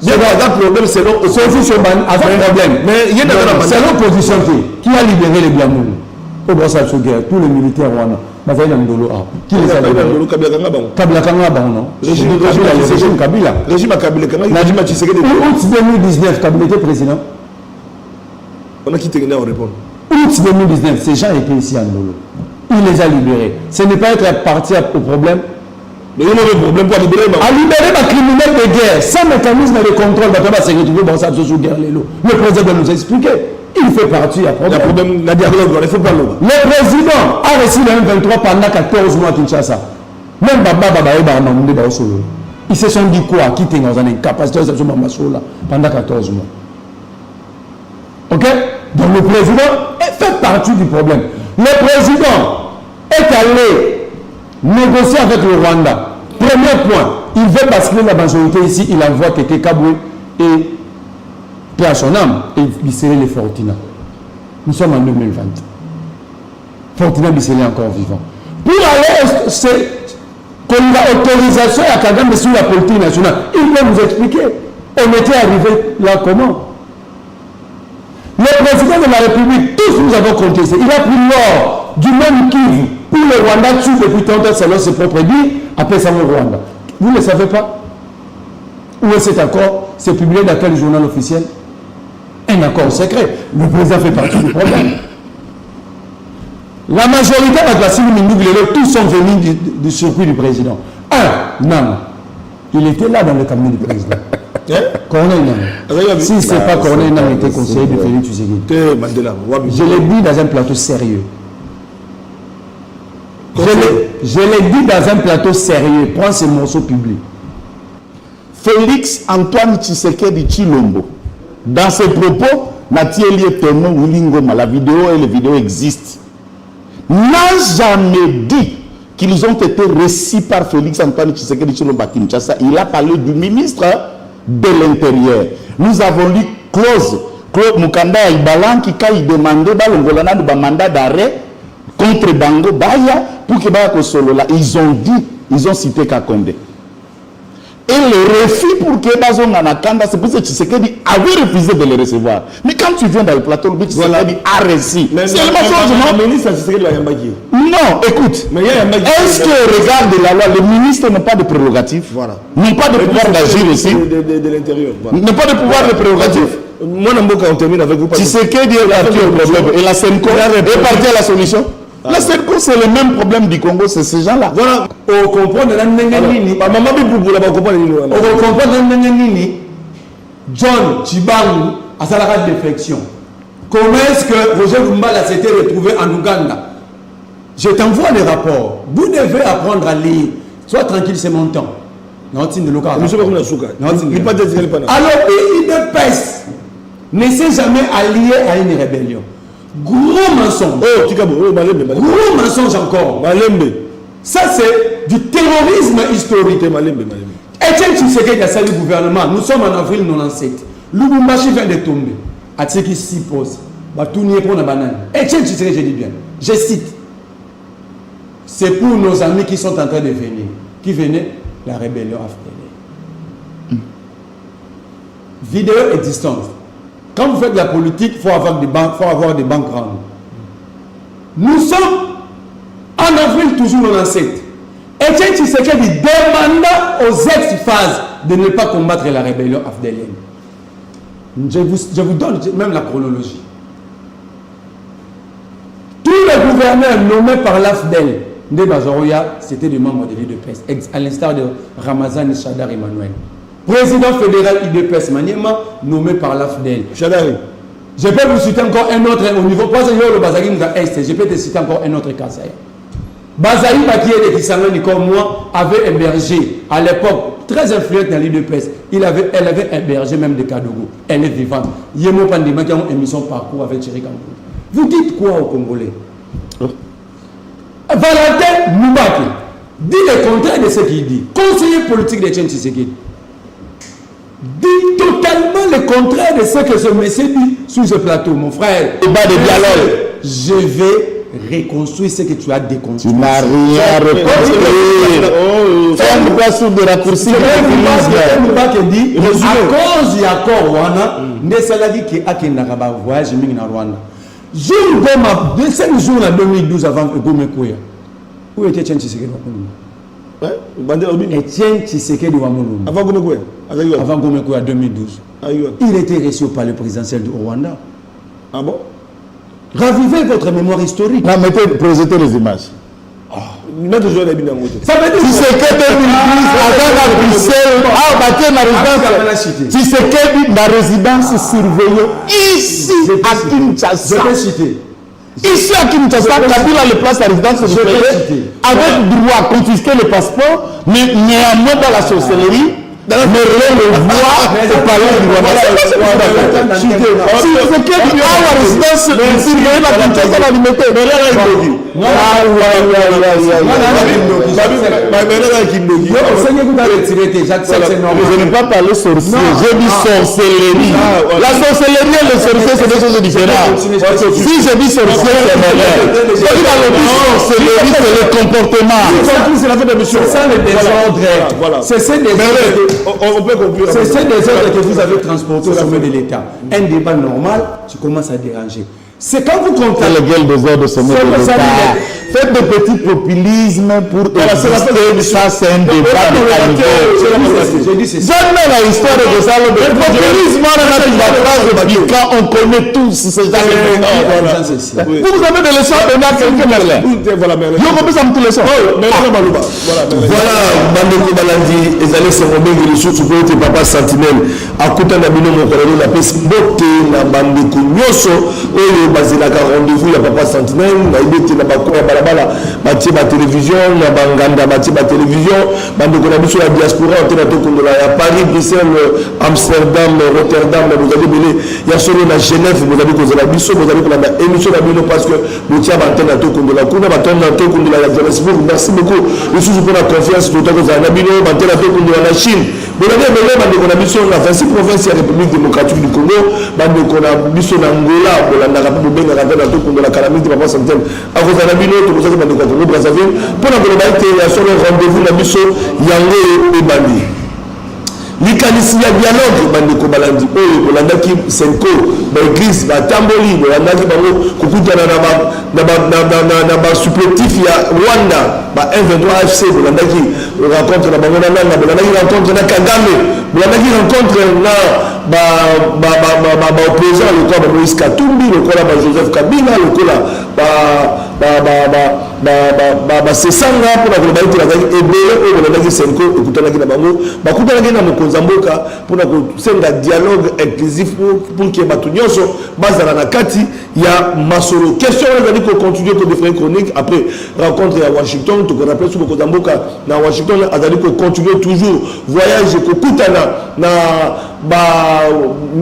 C'est un problème, c'est problème. Mais il y a c'est l'opposition qui a libéré les Biamoun. Tous les militaires qui les a libérés? Kabila Kanga, non? Régime Kabila. Régime Kabila. Août 2019, Kabila était président. On a quitté on répond. Août 2019, ces gens étaient ici à Ndolo. Il les a libérés. Ce n'est pas être parti au problème. Mais il y a un problème pour libérer. À libérer les criminels de guerre, sans mécanisme de contrôle, le président doit nous expliquer. Il fait partie à problème. La dialogue, il faut pas l'eau. Le président a reçu le M23 pendant 14 mois à Kinshasa. Même ils se sont dit quoi? Quitter dans une incapacité de pendant 14 mois. Ok? Donc le président fait partie du problème. Le président est allé négocier avec le Rwanda. Premier point, il veut basculer la majorité ici. Il envoie Kéké Kaboué et Pierre son âme et Bissélé les Fortina. Nous sommes en 2020. Fortina Bissélé est encore vivant. Pour aller, c'est qu'on a autorisation à Kagame sur la politique nationale. Il peut nous expliquer. On était arrivé là comment? Le président de la République, tous nous avons contesté. Il a pris l'or du même Kivu pour le Rwanda tue depuis tant de selon ses propres dits, appelle ça le Rwanda. Vous ne le savez pas? Où est cet accord? C'est publié dans quel journal officiel? Un accord secret. Le président fait partie du problème. La majorité de la Sini-Mindouglélo, tous sont venus du circuit du président. Non. Il était là dans le cabinet du président. Corneille Nam. Si ce n'est pas Corneille Nam était conseiller de Félix Tshisekedi. Je l'ai dit dans un plateau sérieux. Je l'ai dit dans un plateau sérieux. Prends ce morceau public. Félix Antoine Tshisekedi Tshilombo, dans ses propos, Nathieli Tono Wilingoma, la vidéo et les vidéos existent, n'a jamais dit qu'ils ont été reçus par Félix Antoine Tshisekedi Tshilombo à Kinshasa. Il a parlé du ministre de l'Intérieur. Nous avons lu Claude Mukanda Ibalan qui a demandé un mandat d'arrêt contre Bango Baya pour que Baya Solo là. Ils ont cité Kakonde. Et le refus pour que Bazo Nanakanda, c'est pour ça que Tshisekedi avait refusé de le recevoir. Mais quand tu viens dans le plateau, le Tshisekedi a reçu. C'est le mensonge, non, écoute. Est-ce que, regarde la loi, les ministres n'ont pas de prérogatives? Voilà. N'ont pas de pouvoir d'agir ici. De l'intérieur. N'ont pas de pouvoir de prérogatives. Moi, on termine avec vous. Tshisekedi est parti au problème. Et la SENCO est partie à la solution. La SENCO, c'est le même problème du Congo, c'est ces gens-là. Voilà. On comprend de la Nenganini. On comprend de la Nenganini. John Chibangu a sa défection. Comment est-ce que Roger Lumbala s'était retrouvé en Ouganda? Je t'envoie les rapports. Vous devez apprendre à lire. Sois tranquille, c'est mon temps. Alors, l'IDPS ne s'est jamais allié à une rébellion. Gros mensonge. Gros mensonge encore. Ça, c'est du terrorisme historique. Etienne Tshisekedi a salué le gouvernement. Nous sommes en avril 97. Lubumbashi vient de tomber. Atseki s'y pose. Etienne Tshisekedi, je dis bien. Je cite. C'est pour nos amis qui sont en train de venir. Qui venaient? La rébellion africaine. Vidéo existante. Quand vous faites de la politique, il faut avoir des banques grandes. Nous sommes en avril toujours 97. Etienne Tshisekedi demanda aux ex-phases de ne pas combattre la rébellion afdélienne. Je vous donne même la chronologie. Tous les gouverneurs nommés par l'AFDEL, Nde Bazaroya, c'était des membres de l'IDPS, à l'instar de Ramazan Chadar Emmanuel. Président fédéral IDPS Maniema, nommé par l'AFDEL. Chadari. Je peux vous citer encore un autre au niveau. Pas le Bazari Est, je peux te citer encore un autre cas. Bazari Bakié de Kisangani, comme moi, avait hébergé à l'époque, très influente dans l'IDPS. Elle avait hébergé même des Kadougou. Elle est vivante. Yemo Pandima qui a une émission parcours avec Thierry Kampou. Vous dites quoi aux Congolais? Valentin Moubaki dit le contraire de ce qu'il dit. Conseiller politique de Etienne Tshisekedi dit totalement le contraire de ce que ce monsieur dit sur ce plateau, mon frère. Débat de dialogue. Je vais reconstruire ce que tu as déconstruit. Tu n'as rien reconstruit. Faire une place sur des raccourcis. C'est dit, à cause du accord Rwanda, ne saladi qui a qu'un voyage en Rwanda. Jour comme 5 jours en 2012 avant que Gome Kouya. Où était Etienne Tshisekedi Etienne Tshisekedi Wamounou. Avant Gome Kouya. Avant Gome Kouya 2012. Il était reçu au palais présidentiel du Rwanda. Ah bon? Ravivez votre mémoire historique. Non, mettez, projetez les images. Ça veut dire Tshisekedi 2012 avant la Bruxelles, Tshisekedi la résidence surveillée ici à Kinshasa. Je vais citer. Ici à Kinshasa, Kabila le place à la résidence surveillée avec droit à confisquer le passeport, mais néanmoins dans la sorcellerie. Mais le voit au palais du Rwanda. Tshisekedi a la résidence surveillée à Kinshasa la limité. Je n'ai pas parlé sorcier, j'ai dit sorcellerie. La sorcellerie et le sorcier, c'est deux choses différentes. Si je dis sorcier, c'est vrai. Si dans le dit sorcellerie, c'est le comportement. C'est ça le désordre. C'est ça le désordre. On peut conclure. C'est ce désordre que vous avez transporté au sommet de l'État. Un débat normal, tu commences à déranger. C'est quand vous comptez. C'est le gueule désordre au sommet de l'État. Faites de petits populismes pour exister. Ça, c'est un débat de qualité. Jamais la histoire de ça. Le populisme, quand on connaît tous ces gens. Vous avez des leçons à donner à quelqu'un, Merlin. Voilà, Bandeko Balandi, ezali Sengombengi lisusu po ete papa Sentinelle akuta na bino mokolelo na pesi mbote na bandeko nyonso oyo bazelaka rendez-vous ya papa Sentinelle na ibete na bakoya balabala batie ba télévision na banganda batie ba télévision bandeko na biso ya diaspora otena tokondola ya Paris, Bruxelles, Amsterdam, Rotterdam na bozali belé ya solo na Genève bozali kozala biso bozali kolanda émission na bino parce que botia bantena tokondola kuna batona tokondola ya Johannesburg. Merci beaucoup lisusu pour la confiance totakozala na bino bantena tokondola na Chine bozali ebele bandeko na biso na 26 province ya République démocratique du Congo bandeko na biso na Angola bolandaka mpe bobengaka mpe na tokondola kala mingi papa Sentinelle akozala na bino tokozaki bandeko ya Congo Brazzaville mpona koloba ete ya solo rendez-vous na biso yango ebandi likanisi ya dialogue bandeko balandi oyo bolandaki Senko baeglise batamboli bolandaki bango kokutana na basupplétif ya Rwanda ba M23 AFC bolandaki rencontre na bango na nanga bolandaki rencontre na Kagame bolandaki rencontre na opposant lokola ba Moïse Katumbi lokola ba Joseph Kabila lokola basesanga mpona koloba ete bazalaki ebele oyo bolandaki Senko ekutanaki na bango bakutanaki na mokonzi mboka mpona kosenga dialogue inclusif pour ke bato nyonso bazala na kati ya masolo question wana ezali kocontinue kodefraye chronique après rencontre ya Washington tokorappele soki mokonzi mboka na Washington azali kocontinue toujours voyage kokutana na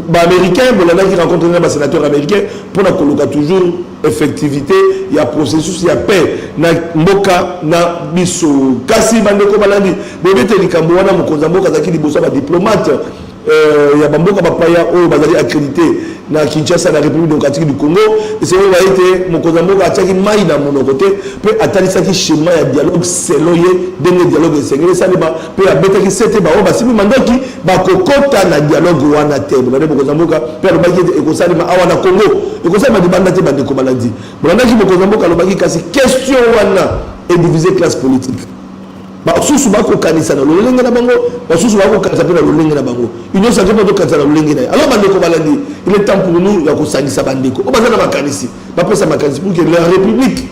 baaméricain bolandaki rencontre na basénateur américain mpona koluka toujours effectivité ya processus ya paix na mboka na biso kasi bandeko balandi bebete likambo wana mokonzi mboka azalaki liboso ya badiplomate ya bamboka bapaya oyo bazali accrédité na Kinshasa na République démocratique du Congo esengo baite mokonzi mboka atiaki mai na monoko te mpe atalisaki schéma ya dialogue selo ye ndenge dialogue esengeli esalema mpe abetaki sete baoyo basimi mandoki bakokota na dialogue wana te bolande mokonzi mboka mpe alobaki ete ekosalema awa na Congo ekosalema libanda te bandeko balandi bolandaki mokonzi mboka alobaki kasi question wana ediviser classe politique basusu bakokanisa na lolenge na bango basusu bakokanisa mpe na lolenge na bango union sacrée mpo tokanisa na lolenge na ye alors bandeko balandi il est temps pour nous ya kosangisa bandeko o baza na makanisi bapesa makanisi pour que la république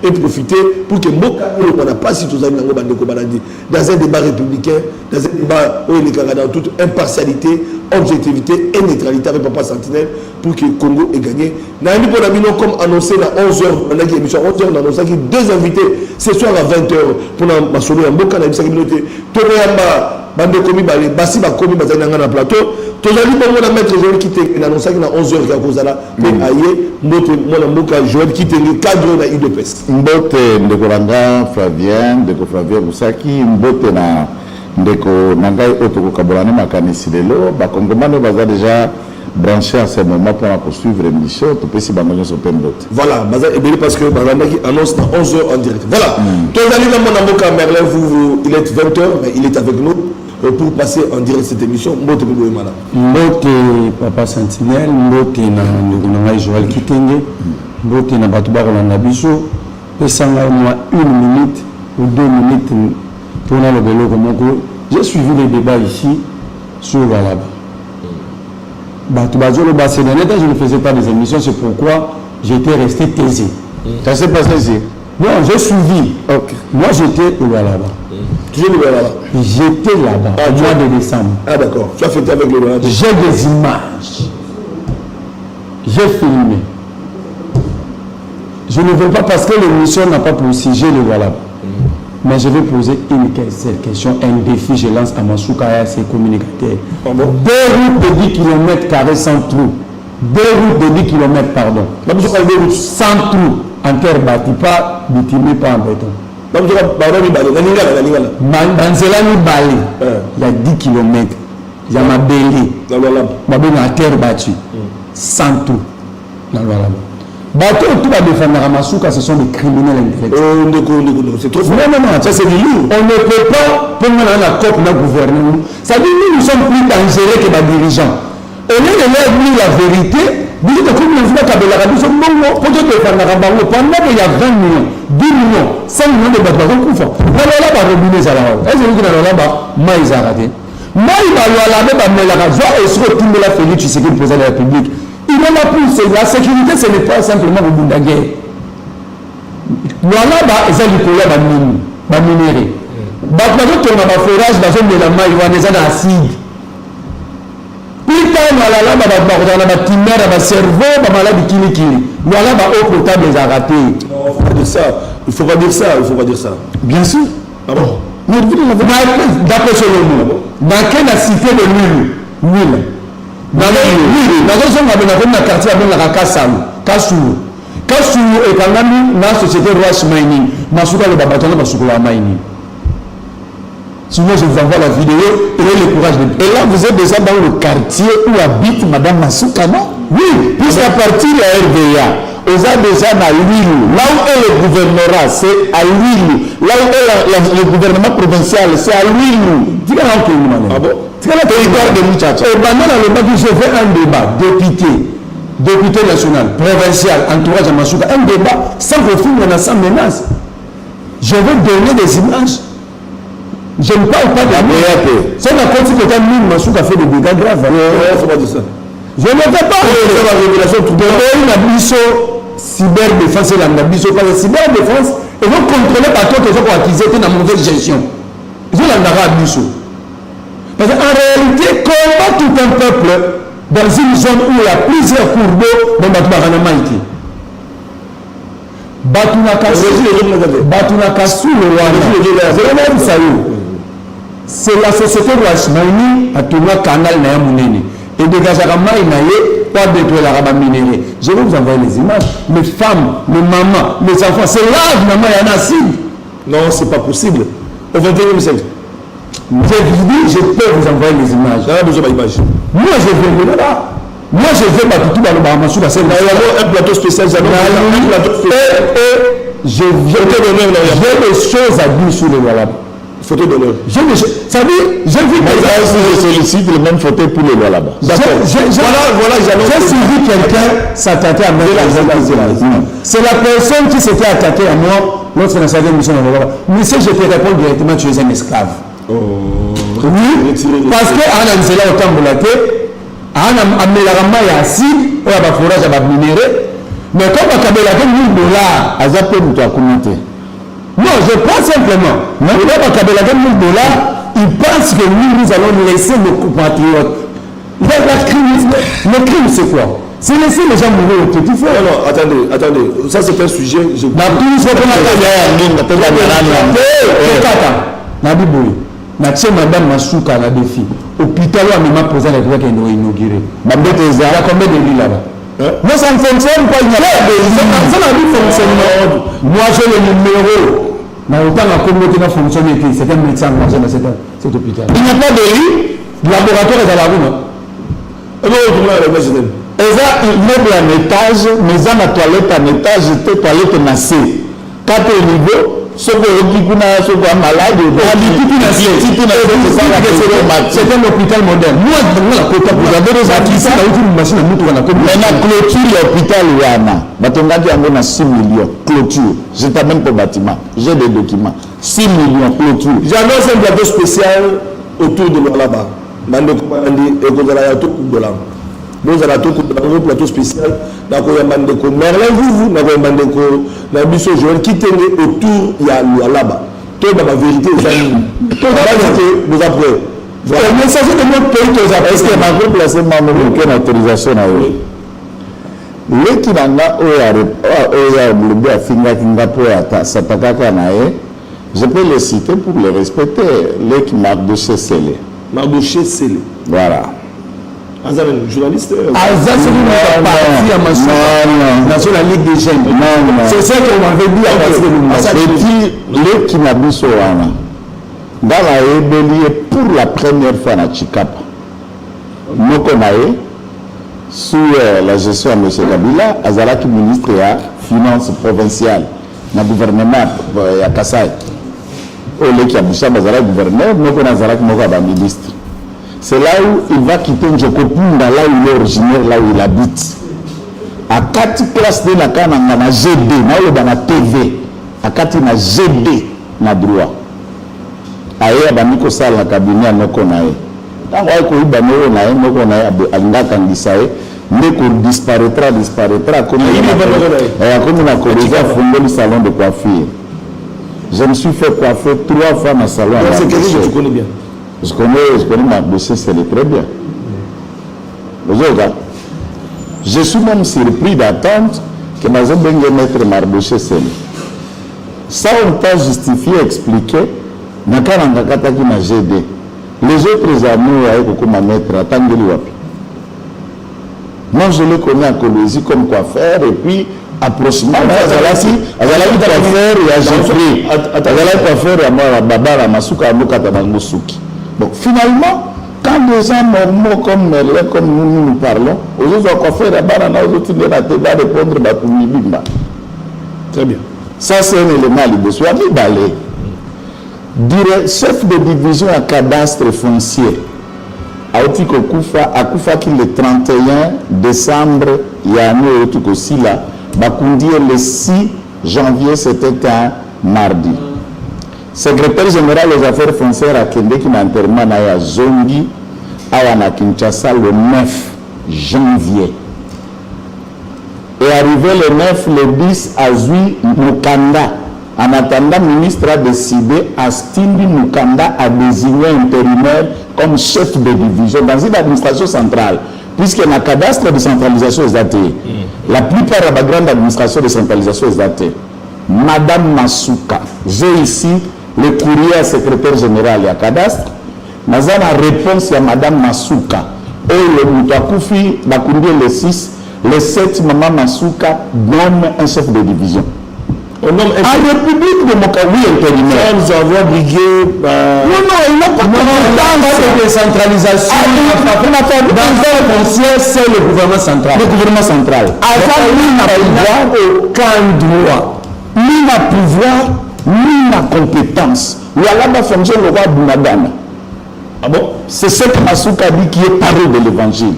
ait profité pour que mboka oyo wana pasi tozali nango bandeko balandi dans un débat républicain dans un débat oyo elekaka dans toute impartialité objectivité et neutralité avec papa Sentinelle pour que Congo ait gagné. Nayebi pour la bino comme annoncé à 11h, on a dit émission à 11h, on a annoncé deux invités ce soir à 20h pour la masolo ya mboka na bisa kinote. Toyamba bande komi bale basi ba komi bazali na plateau. Tozali bongo na maître Joël Kitenge na annoncé na 11h ka kozala pe aye mbote mona mboka Joël Kitenge cadre na UDPS. Mbote ndeko ranga Flavien Busaki mbote na ndeko nangai oto kokabolana makanisi lelo bakongomano baza deja branché à ce moment pour suivre l'émission. Tu peux si bango sur Pembot. Voilà, parce que Bazamaki annonce dans 11h en direct. Voilà. Tous les amis, mon amour Merlin, il est 20h, mais il est avec nous pour passer en direct cette émission. Mbote Boumana. Mbote Papa Sentinelle, Mbote na Joël Kitenge, Mbote na Batouba Rolanda Biso, et ça moi 1 minute ou 2 minutes pour le vélo comme j'ai suivi les débats ici sur Walaba. Ces derniers temps, je ne faisais pas des émissions, c'est pourquoi j'étais resté taisé. Ça s'est passé ici? Non, j'ai suivi. Okay. Moi, j'étais au Walaba. Toujours le Walaba? J'étais là-bas, au mois de décembre. Ah d'accord, tu as fêté avec le Walaba? J'ai des images. J'ai filmé. Je ne veux pas, parce que l'émission n'a pas pour sujet le Walaba. Mais je vais poser une question, un défi, je lance à Masuka et à ses communicateurs. Ah bon? 2 routes de 10 km sans trou. 2 routes de 10 km, pardon. Sans trou, en terre bâtie, pas bitumée, pas en béton. Banzelani Bali, il y a 10 km. Il y a ma belly. Il y a une terre battue. Sans trou. Bateau, tout va défendre Masuka, ce sont des criminels intellectuels. C'est trop fort. Non, ça c'est du lourd. On ne peut pas prendre la COP dans le gouvernement. Ça dit que nous sommes plus dangereux que les dirigeants. On est de la vérité. Vous dites que comme nous avons fait la radio, pour défendre pendant qu'il y a 20 millions, 10 millions, 5 millions de bateaux qui font. Là, on va revenir à la radio. Est-ce que vous avez là-bas, Maïs a raté. Maïs a raté, mais la radio est sur le team de la Félix, c'est qu'il président de la République. Il est là pour la sécurité, ce n'est pas simplement le bout de la guerre. Voilà, ils ont du problème à minérer. Ils ont un forage dans une de la maille, ils ont un acide. Plus tard, ils ont un timère, un cerveau, un malade qui voilà, l'eau potable les a ratés. Non, il faut pas dire ça. Il faut pas dire ça. Bien sûr. Ah bon? D'après ce mot, dans quelle cité de l'huile? Dans le quartier de Kassoulou et quand dans la société Roche Mining, Masuka le Babaton va sur la mining. Sinon, je vous envoie la vidéo et le courage de. Et là, vous êtes déjà dans le quartier où habite Madame Masuka, non? Oui, puisqu'à partir de la RDA, on a déjà à l'huile. Là où est le gouvernorat, c'est à l'huile. Là où est le gouvernement provincial, c'est à l'huile. Dis-moi, ah bon? C'est le territoire de Mouchacha. Et maintenant, je fais un débat, député national, provincial, entourage à Masuka, un débat sans refus, sans menace. Je vais donner des images. Je ne parle pas de la c'est la côté que Masuka fait des dégâts graves. Il faut pas dire ça. Je ne fais pas. C'est la révélation tout le monde. Cyberdéfense et la cyberdéfense, ils vont contrôler par toi que ils ont accusé dans la mauvaise gestion. Ils ont la biso. Parce qu'en réalité, comment tout un peuple dans une zone où il y a plusieurs cours d'eau dans Batoubaranamaïti. C'est la société Rwashmaini à tourner canal Nayamounene. Et de Gazaramai Naye, pas détruire la rabat minéré. Je vais vous envoyer les images. Les femmes, les mamans, les enfants, c'est là finalement il y en a six. Non, c'est pas possible. Au 21e siècle. Je peux vous envoyer les images. J'en ai besoin d'images. Moi, je vais là. Moi, je vais pas tout dans le Bahamasou. Un plateau spécial. J'ai des choses à dire sur les Walaba. Photo d'honneur. Ça dit, j'ai vu je sollicite le même fauteuil pour les Walaba. Voilà, j'ai suivi quelqu'un s'attaquer à moi. C'est la personne qui s'était attaquée à moi lorsque on a fait l'émission dans le Walaba. Mais si je te réponds directement, tu es un esclave. Oui, parce que Anna Nzela au Tamboulaté, Anna Amelarama et Assis, on a forage à minérer, mais comme on a $1 000, à Zapé, nous avons commenté. Non, je pense simplement, mais on a $1 000, ils pensent que nous allons laisser nos compatriotes. Le crime, c'est quoi? C'est laisser les gens mourir au petit feu. Non, attendez, ça c'est un sujet. Madame Masuka a des filles. Hôpital où on m'a posé la droite qui est inauguré. Il y a combien de lits là-bas? Mais ça ne fonctionne pas. Ça n'a pas fonctionné. Moi j'ai le numéro. Mais autant la communauté n'a fonctionné. C'est un médecin dans cet hôpital. Il n'y a pas de lit. Le laboratoire est à la rue. eza immeuble en étage mais eza na toilette en étage te toilette na se 4 niveau soki oyoki kuna soki ya malade c'est un hôpital moderne maintenant clôture ya hôpital wana batongaki yango na 6 millions clôture j'étais même pour bâtiment j'ai des documents 6 millions clôture j'annonce un plateau spécial autour de là-bas bandeko balandi ekozala ya tout de là nous allons tout un plateau spécial nakoya bandeko Merlin Vuvu nakoya bandeko na biso Joël qui tenait autour ya là-bas tout dans la vérité tout vous après le message de notre pays est-ce que ma groupe placé membre aucune autorisation na eux leki nanga oya mulubi afingaki nga po satakaka na ye je peux le citer pour le respecter leki Mardoché Sele voilà journaliste sur la Ligue des Jeunes. C'est ça qu'on m'avait dit à partir de l'État qui m'a dit dans la rébellion pour la première fois à Chikapa. Nous connaissons sous la gestion de M. Kabila, Azalaki ministre de la Finance provinciale, dans le gouvernement à Kassai. Au lieu qu'il y a Azalaki gouverneur, nous connaissons Azalaki ministre. C'est là où il va quitter Njokopunda, là où il est originaire, là où il habite. À 4 classes de la canne, on a GD, on a TV. À 4 on a GD, na droit. Aïe, on a ça la cabinet à Nokonae. Quand on a eu Banonae, Nokonae, à Ndakangisae, Neko disparaîtra, comme on a corrigé à fonder le salon de coiffure. Je me suis fait coiffer 3 fois dans le salon. C'est quelque chose que tu connais bien. Je connais Mardoché Sele très bien. Je suis même surpris d'attendre que Mazo Bengue maître Mardoché Sele. Ça, on t'a justifié, expliqué. Nakaranga Kataki na GD. Les autres amours avec Kokoma maître, attendez-le wapi. Moi, je le connais à Colosie comme coiffeur et puis approximativement, Azalaki coiffeur et à Geoffrey. Azalaki coiffeur et à moi, Babara, Masuka, Amokata, Bangosuki. Bon, finalement, quand des gens normaux comme Merlin, comme nous parlons, aux autres coiffeurs, aux autres, ils vont répondre à Bimba. Très bien. Ça, c'est un élément de soi. Chef de division à cadastre foncier, Aouti Koufa qui le 31 décembre, il y a un autre aussi là, Bakundi le 6 janvier, c'était un mardi. Secrétaire général des affaires foncières à Kende qui m'a intermanné à Zongi, à Kinshasa le 9 janvier. Et arrivé le 9, le 10 à Zui Mukanda. En attendant, le ministre a décidé à Stindi Mukanda à désigner intérimaire comme chef de division dans une administration centrale. Puisqu'il y a un cadastre de centralisation exatée. La plupart de la grande administration de centralisation exatée. Madame Masuka, j'ai ici le courrier à secrétaire général et à cadastre. Nous avons la réponse à Madame Masuka. Et le Moutakufi, Bakundi le 6, le 7, Maman Masuka nomme un chef de division. En République de Mokawi intérimaire. Nous avons brigué. Non, il n'a pas de décentralisation. C'est le gouvernement central. Le gouvernement central. Avant, lui n'a aucun droit. Ni n'a pouvoir, ni n'a compétence. Il y a là-bas fonctionne le roi Bunagana. Ah bon? C'est ce que Masuka dit qui est paré de l'évangile.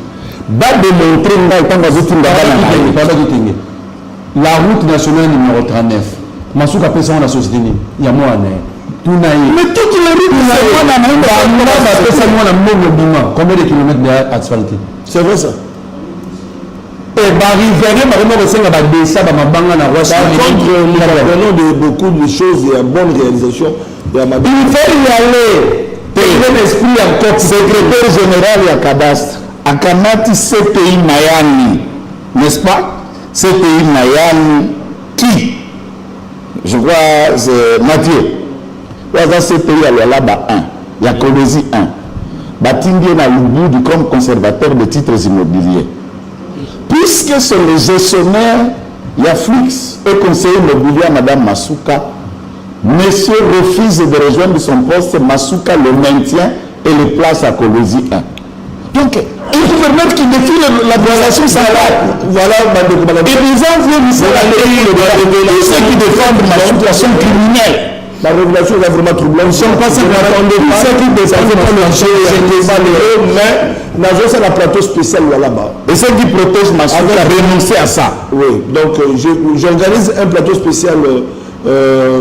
La route nationale numéro 39. Masuka pesa la société. Il y a moi. Mais toutes les routes, combien de kilomètres d'asphalté? C'est vrai ça. Et Barrière, nous apprenons de beaucoup de choses et à bonne réalisation. Il faut y aller. L'esprit encore secrétaire général et à cadastre. À Kanati, CPI Mayani. N'est-ce pas? CPI Mayani. Qui? Je crois c'est Mathieu. Il y a CPI à l'Alaba 1. Il y a Colosie 1. Batindi est à l'Uboudi comme conservateur de titres immobiliers. Puisque c'est le gestionnaire, il y a Flix et conseiller immobilier à Mme Masuka, monsieur refuse de rejoindre son poste, Masuka le maintient et le place à Colosie 1. Donc Donc, un gouverneur qui défie la relation salariale. Voilà, Et les gens viennent ici ceux qui défendent ma situation criminelle. La révélation est vraiment troublante. Ils sont pas ceux qui défendent mais nous avons un plateau spécial là-bas. Et ceux qui protègent ma soeur a renoncé à ça. Oui, donc j'organise un plateau spécial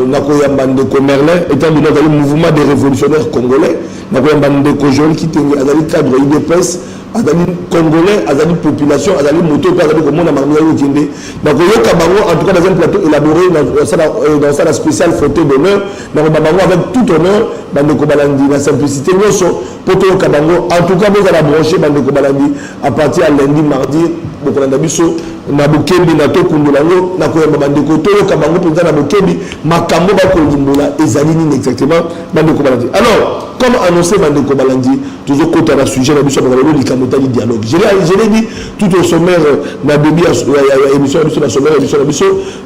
Nakoyamba Ndeko Merlin, étant donné le mouvement des révolutionnaires congolais. Nakoyamba Ndeko Joël qui est cadre IDPS. Azali congolais, azali population, azali moto, azali comme on a marqué au Kinde. Donc en tout cas dans un plateau élaboré dans la spéciale fauteuil d'honneur, dans le Babango avec tout honneur, dans le Kobalandi, la simplicité, pour tout le Kabango. En tout cas, vous allez brancher dans le Kobalandi à partir de lundi, mardi, Bokolanda Biso, Nabukebi, Nato Kundulango, Nakoyamba Bandeko, Tolo Kabango, Président Nabukebi, Makambo Bakolumbola, et Zalini exactement, dans le Kobalandi. Alors, comme annoncé dans le Kobalandi, toujours côté à la sujet, la mission de la dialogue. Je l'ai dit tout au sommaire, la émission la sommaire,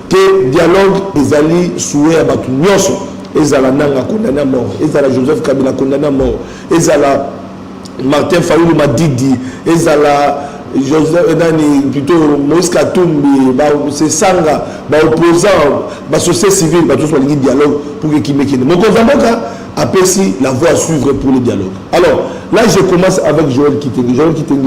que dialogue, ils allaient souhaiter à Batunyoso, ils allaient Nanga condamné à mort, ils allaient Joseph Kabila condamné à mort, ils allaient Martin Fayoulou Madidi, ils allaient Joseph plutôt Moïse Katumbi, c'est Sanga, opposant, société civile, tous les dialogue pour qu'il m'ait quitté. Mon Kozamboka a perçu la voie à suivre pour le dialogue. Alors, là, je commence avec Joël Kitenge. Joël Kitenge,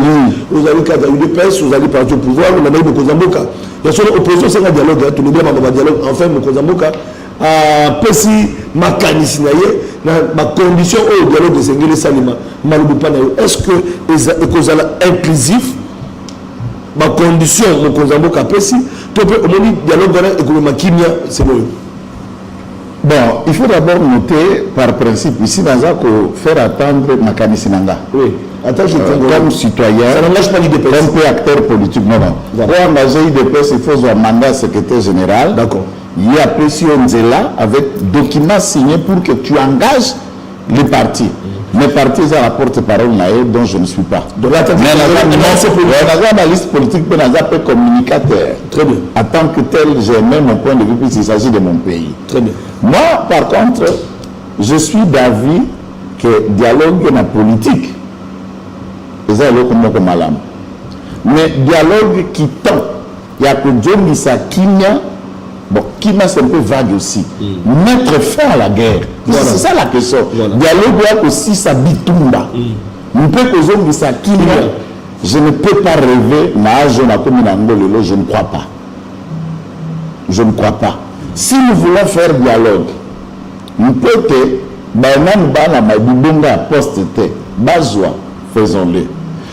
vous allez cadrer une presse, vous allez partir au pouvoir, vous avez Mokozamboka. Il y a son opposition, c'est un dialogue, tout le monde a un dialogue. Enfin, Mokozamboka a perçu ma canisinaye, ma condition au dialogue de Sengele Salima, Malubupanayo. Est-ce que vous allez inclusif? Ma condition, Mokozamboka a perçu, tout le monde dialogue et que ma kimia, c'est bon. Bon, il faut d'abord noter, par principe, ici, dans un faire attendre Makani Sinanga. Oui. Comme citoyen, comme acteur politique. Non, non. Pour engager IDPS, il faut un mandat secrétaire général. D'accord. Il y a pression Nzela avec documents signés pour que tu engages les partis. Mes partis ont la porte-parole dont je ne suis pas. Donc là, la liste politique, mais un communicateur. Très bien. En tant que tel, j'ai même mon point de vue puisqu'il s'agit de mon pays. Très bien. Moi, par contre, je suis d'avis que dialogue est la politique. Mais dialogue qui tend, il y a que Dieu Missa Kimia, bon, Kimia c'est un peu vague aussi. Mettre fin à la guerre. Voilà. C'est ça la question. Voilà. Dialogue doit aussi s'habitunda. On peut que Dieu Missa Kimia, je ne peux pas rêver, je ne crois pas. Je ne crois pas. Si nous voulons faire dialogue, nous pouvons faisons-le.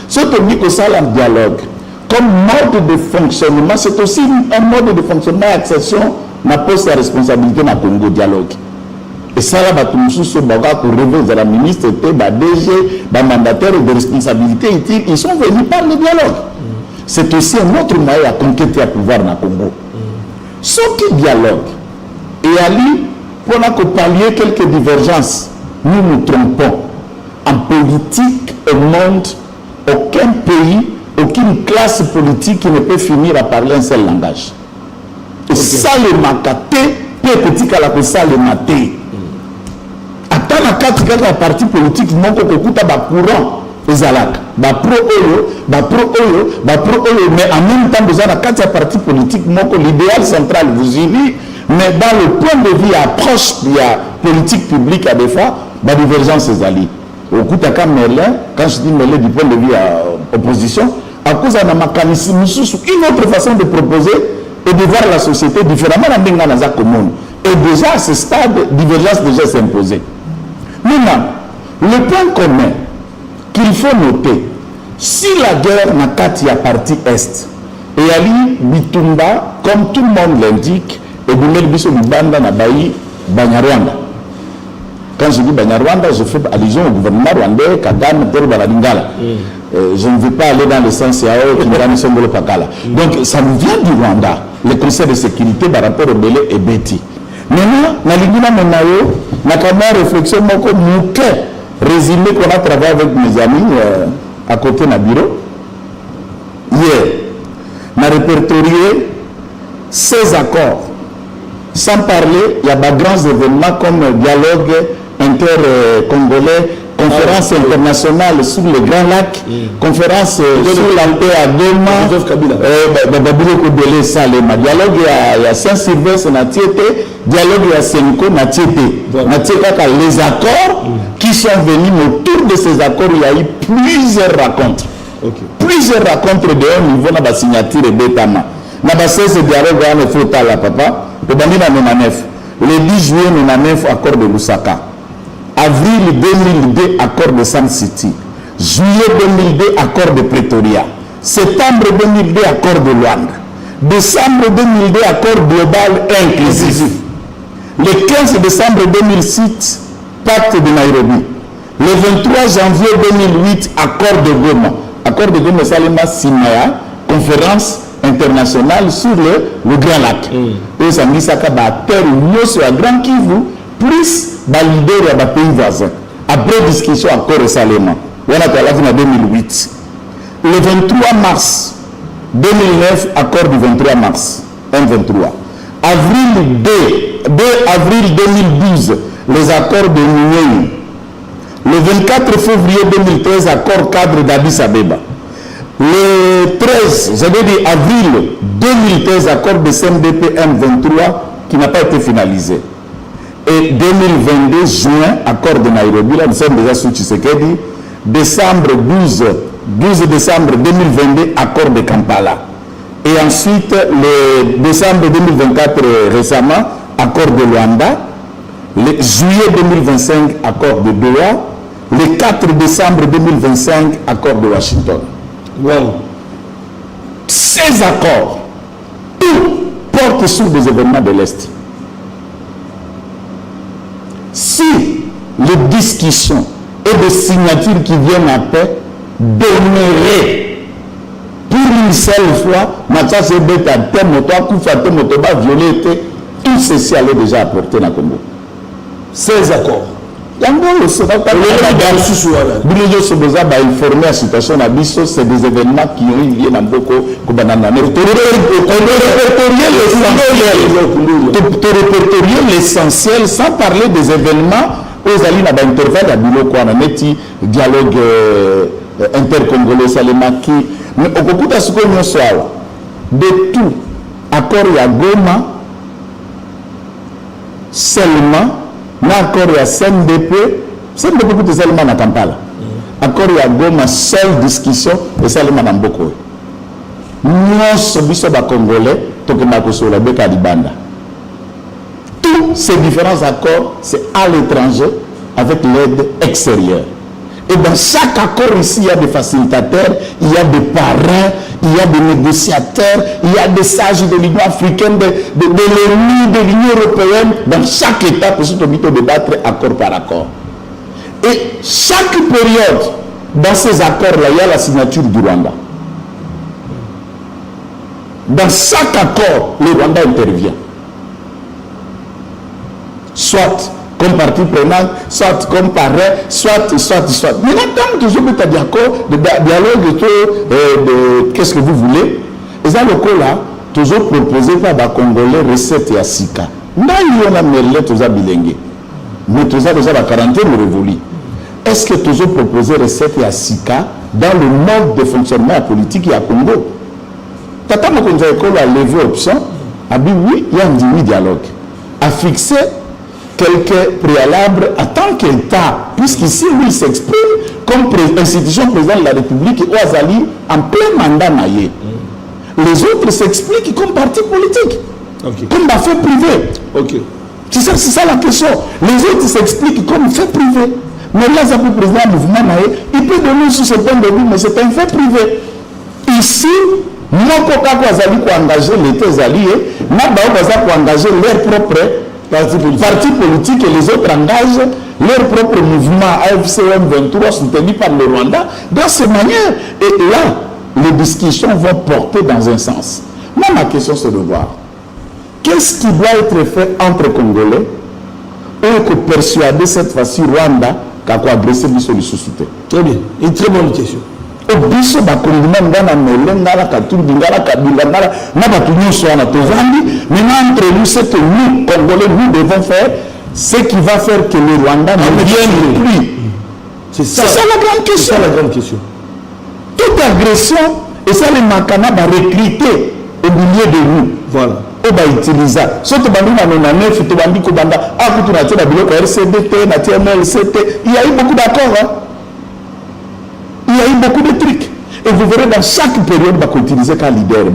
Ce que dit que ça, le dialogue, comme mode de fonctionnement, c'est aussi un mode de fonctionnement et accession na poste à responsabilité dans le Congo dialogue. Et ça, là, pour rêver de la ministre, DG, mandataire de responsabilité, ils sont venus par le dialogue. C'est aussi un autre moyen à conquérir le pouvoir dans le Congo. Ce qui dialogue, et Ali, pour pallier quelques divergences, nous nous trompons. En politique, au monde, aucun pays, aucune classe politique qui ne peut finir à parler un seul langage. Et ça, le macaté, petit à la ça, le maté. Attends, la quatre partis politiques, non, qu'on écoute à courant. Mais en même temps, vous avez quatre partis politiques, l'idéal central vous y vit, mais dans le point de vue approche de la politique publique à des fois, la divergence est alliée. Au coup de Merlin, quand je dis Merlin du point de vue à opposition, à cause d'un mécanisme, une autre façon de proposer et de voir la société différemment dans la commune. Et déjà à ce stade, divergence déjà s'est imposée. Maintenant, le point commun qu'il faut noter, si la guerre n'a qu'à y partie Est, et Ali Bitumba, comme tout le monde l'indique, et Boumel Bisso Banda Nabaï, Banyarwanda. Quand je dis Banyarwanda, je fais allusion au gouvernement rwandais, Kagame, Baladingala. Je ne veux pas aller dans le sens Yao, Kimbala, Pakala. Donc ça nous vient du Rwanda, le Conseil de sécurité par rapport au Belé et Betty. Maintenant, Nalingina Menayo, Nakama réflexion, Moko Mouké, résumé qu'on a travaillé avec mes amis à côté de bureau. Hier, on a répertorié 16 accords. Sans parler, il y a des grands événements comme le dialogue inter-congolais conférence internationale sur le Grand Lac, conférence sur la paix à Goma, Bababilo Kodele Salema, dialogue à Saint-Sylvestre na Tiété, dialogue à Senko na Tiété. Les accords qui sont venus autour de ces accords, il y a eu plusieurs rencontres. Plusieurs rencontres de haut niveau dans la signature de Betama. Dans la ce dialogue, il faut la papa. Le 10 juillet, nous avons accord de Lusaka. Avril 2002, accord de Sun City. Juillet 2002, accord de Pretoria. Septembre 2002, accord de Luanda. Décembre 2002, accord global inclusif. Le 15 décembre 2006, pacte de Nairobi. Le 23 janvier 2008, accord de Goma. Accord de Goma Salema Simaya, conférence internationale sur le Grand Lac. Et ça dit ça terre sur la Grand Kivu, plus leader à pays voisins. Après discussion, accord de Salema. On a fait en 2008. Le 23 mars 2009, accord du 23 mars. 1-23. Avril 2 avril 2012, les accords de Niamey. Le 24 février 2013, accord cadre d'Addis Abeba. Le 13, j'avais dit avril 2013, accord de CNDP M23 qui n'a pas été finalisé. Et 2022, juin, accord de Nairobi, là nous sommes déjà sous Tshisekedi. Décembre 12 décembre 2022, accord de Kampala. Et ensuite, le décembre 2024, récemment, accord de Luanda. Le juillet 2025, accord de Doha. Le 4 décembre 2025, accord de Washington. Wow. Ces accords, tout porte sur des événements de l'Est. Si les discussions et des signatures qui viennent après demeuraient pour une seule fois, Mathias Ebet a violé, tout ceci allait déjà apporter dans le Congo. Ces accords. Informer la situation d'Abisso, c'est des événements qui ont eu lieu dans beaucoup de répertorier l'essentiel sans parler des événements aux alliés dans l'intervalle à Biloko, on a mis dialogue intercongolais, Salemaki, mais au coup de ce que nous sommes, de tout, accord à Goma, seulement, l'accord à CNDP beaucoup de éléments à Kampala. Accord à Goma, seule discussion et seulement dans beaucoup. Nous sommes Congolais, tous ces différents accords, c'est à l'étranger avec l'aide extérieure. Et dans chaque accord ici, il y a des facilitateurs, il y a des parrains, il y a des négociateurs, il y a des sages de l'Union africaine, de l'ONU, de l'Union européenne. Dans chaque étape, nous sommes débattre accord par accord. Et chaque période, dans ces accords-là, il y a la signature du Rwanda. Dans chaque accord, le Rwanda intervient. Soit comme partie prenante, soit comme parrain, soit. Maintenant, tant que toujours un dialogue de qu'est-ce que vous voulez, et ça, le coup là, toujours proposé par les Congolais recettes et Sika. Là, il y a mêlé tous les bilingues. Mais tous les déjà la quarantaine révolue. Est-ce que toujours proposer recettes et Sika dans le mode de fonctionnement politique à Congo? Tata Mokonza Ekolo a levé option, a dit oui, il y a un dialogue. A fixé quelques préalables en tant qu'État, puisqu'ici, lui, il s'exprime comme institution président de la République ou Azali en plein mandat naïe. Les autres s'expliquent comme parti politique, comme affaire privée. C'est ça la question. Les autres s'expliquent comme fait privé. Mais là, ça peut président du mouvement naïe, il peut donner sur ce point de vue, mais c'est un fait privé. Ici, non pas Azali pour engager l'État alliés, mais pour engager leur propre parti politique et les autres engagent leur propre mouvement AFCM 23 soutenu par le Rwanda dans cette manière. Et là, les discussions vont porter dans un sens. Moi, ma question c'est de voir qu'est-ce qui doit être fait entre Congolais et que persuader cette fois-ci Rwanda qu'à quoi adresser l'issue de société. Très bien, une très bonne question. Obiso bakongoma ngana melenga la katuli ngala kabila ngala na batunyo soana tovandi. Maintenant entre nous c'est que nous Congolais nous devons faire ce qui va faire que le Rwanda ne vienne plus C'est ça la grande question. C'est ça la grande question. Toute agression, et ça les Makana va recruter au milieu de nous. Voilà. On va utiliser. Surtout dans le 9, il y a eu beaucoup d'accords. Hein? Il y a eu beaucoup de trucs. Et vous verrez dans chaque période, on va utiliser comme leader.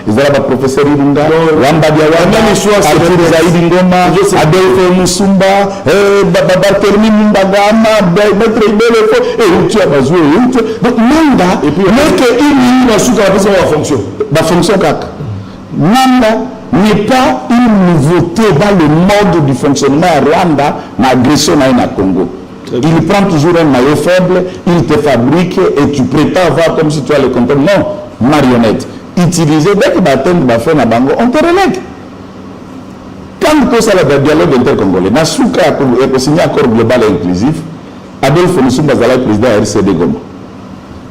Ils ont un professeur Ilunga, Wamba Diawanda, Arthur Zaïd Ngoma, Adolphe Moussumba, Barthélemy Mbagama, Maître Ibelefo, et Outia Bazoué. Donc, Nanda, et puis, il y a une fonction. La fonction CAC. Nanda n'est pas une nouveauté dans le mode du fonctionnement à Rwanda, mais agression à Congo. Il prend toujours un maillot faible, il te fabrique et tu prétends voir comme si tu as le contrôle. Non, marionnette. Utiliser, dès que tu as fait un bango, on te relègue. Quand tu as le dialogue intercongolais, Nasuka a signé un accord global et inclusif, Adolphe Moussumba Zala, président de RCD Goma.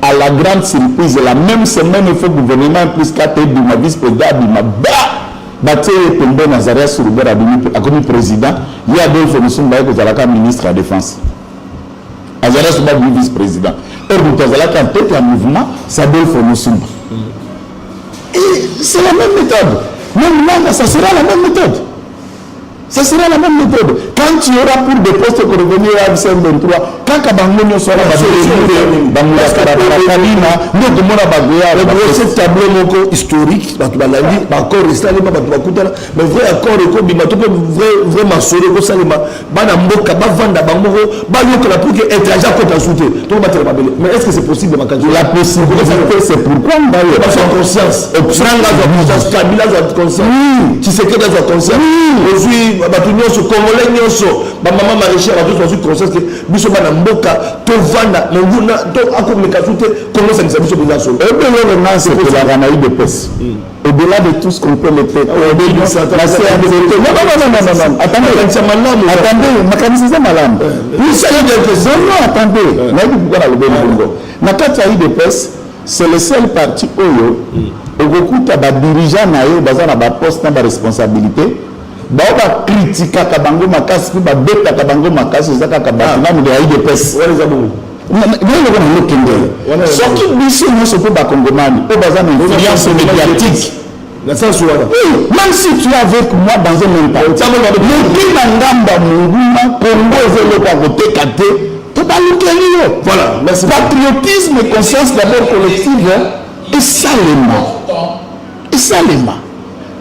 À la grande surprise, la même semaine, il faut que le gouvernement plus 4 Bima, vice-président Bima, Baté Pembe Nazaria Sourouber a commis président, il y a Adolphe Moussumba qui est ministre de la Défense. Azara Souba vice-président. Et vous avez en tête un mouvement, ça Adolphe Moussumba. Et c'est la même méthode. Même là, ça sera la même méthode. Ça sera la même méthode. Quand tu auras pour des postes pour revenir à M23, quand Kabangonio sera ce tableau historique, accord mais vrai accord vrai masolo mais est-ce que c'est possible? La possibilité, c'est pourquoi conscience. Tu sais que dans conscience. Bato nyonso congolais nyonso ba maman maraîchère bato sozu conscience que biso bana mboka to vanda monguna to akomeka soute Congo ça biso biso so et bien le non c'est que la ranaï de pes au-delà de tout ce qu'on peut le faire la CNDT non attendez makanisi za malamu oui ça y est non attendez na ku kana le bongo na kati ya IDPS c'est le seul parti oyo okokuta ba dirigeant na yo baza na ba poste na ba responsabilité ba critika kabango makasi pe ba beta kabango makasi zaka kabana mu de IDPS wala za bongo nani ko na lokende soki biso nyonso pe ba kongomani pe baza na influence médiatique na sens wala même si tu es avec moi dans un même temps le kina ngamba munguma Congo zelo kwa kotekate to ba lukelio voilà merci patriotisme et conscience d'abord collective et salema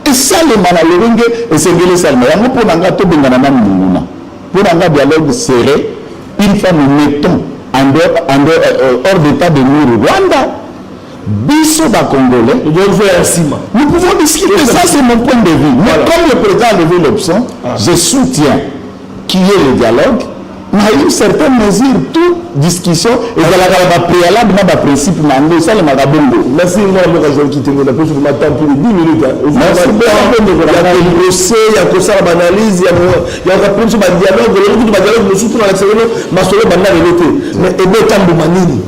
et ça les malheureux et c'est bien ça mais on peut n'anga to bengana na munguna pour n'anga dialogue serré une fois nous mettons hors d'état de nous Rwanda biso ba congolais nous devons faire cima nous pouvons discuter ça c'est mon point de vue mais comme le président a levé l'option je soutiens qu'il y ait le dialogue mais une certaine mesure toute discussion et dans la préalable dans le principe nango ça le magabongo merci moi moi je quitte mon appel je m'attends pour 10 minutes il y a des procès il y a ça l'analyse il y a rapport sur le dialogue le dialogue nous surtout dans l'extérieur ma solo banda reloté mais ebo tambu manini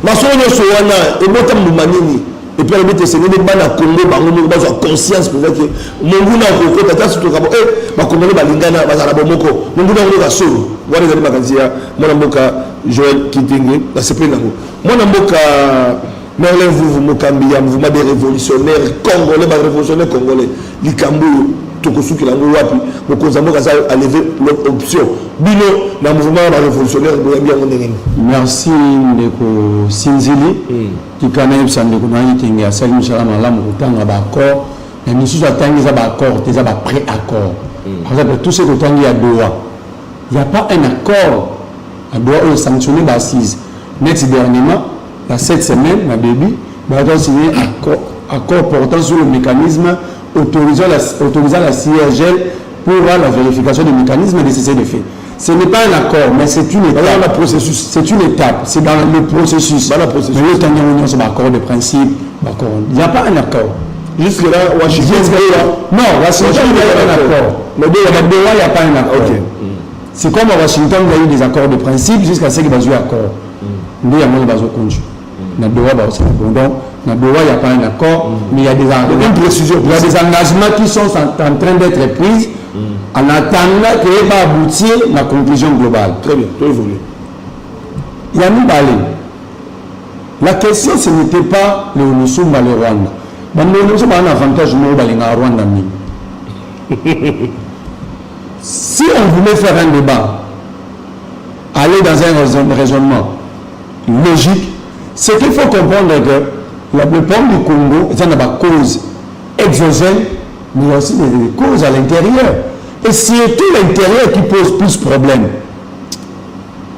ma solo so wana ebo tambu manini et puis le c'est des bana Congo bango mo bazo conscience peut que monguna ko tata surtout ka ba Congo balingana bazala bomoko monguna ko ka solo wale zali makanzia mwana mboka Joël Kitenge na sepe nango mwana mboka Merlin Vuvu Mokambi ya mouvement des révolutionnaires congolais ba révolutionnaires congolais likambu tokosuki lango wapi mokonza mboka za a lever l'option bino na mouvement ba révolutionnaire boyambi yango ndenge. Merci ndeko Sinzili tikana yebisa ndeko na Kitenge ya sali musala malamu kutanga ba accord et nous sommes attendus à ba accord des ba pré-accord par exemple tout ce que tangi à Doha il n'y a pas un accord à Doha où sanctionner l'assise. Net dernièrement, il y a 7 semaines, ma baby, il a signé un accord portant sur le mécanisme autorisant la CIRGL pour la vérification des mécanismes de cessez de fait. Ce n'est pas un accord, mais c'est une étape. C'est une étape, c'est dans le processus. Mais le temps où c'est un accord de principe, il n'y a pas un accord. Jusque-là, Washington. Non, Washington, il y a un accord. Mais il n'y a pas un accord. Okay. C'est comme à Washington, il y a eu des accords de principe jusqu'à ce qu'il y ait un accord. Il y a un accord conjoint. Dans Doha, il n'y a pas un accord, mais il y a des engagements qui sont en train d'être pris en attendant qu'il va aboutir la conclusion globale. Très bien, tout évolue. Yannou Balé. La question, ce n'était pas le Onusumba, le Rwanda. Mais nous avons un avantage, nous avons Rwanda. Si on voulait faire un débat, aller dans un raisonnement logique, c'est qu'il faut comprendre que la plupart du Congo, il y a des causes exogènes, mais il y a aussi des causes à l'intérieur. Et c'est tout l'intérieur qui pose plus de problèmes.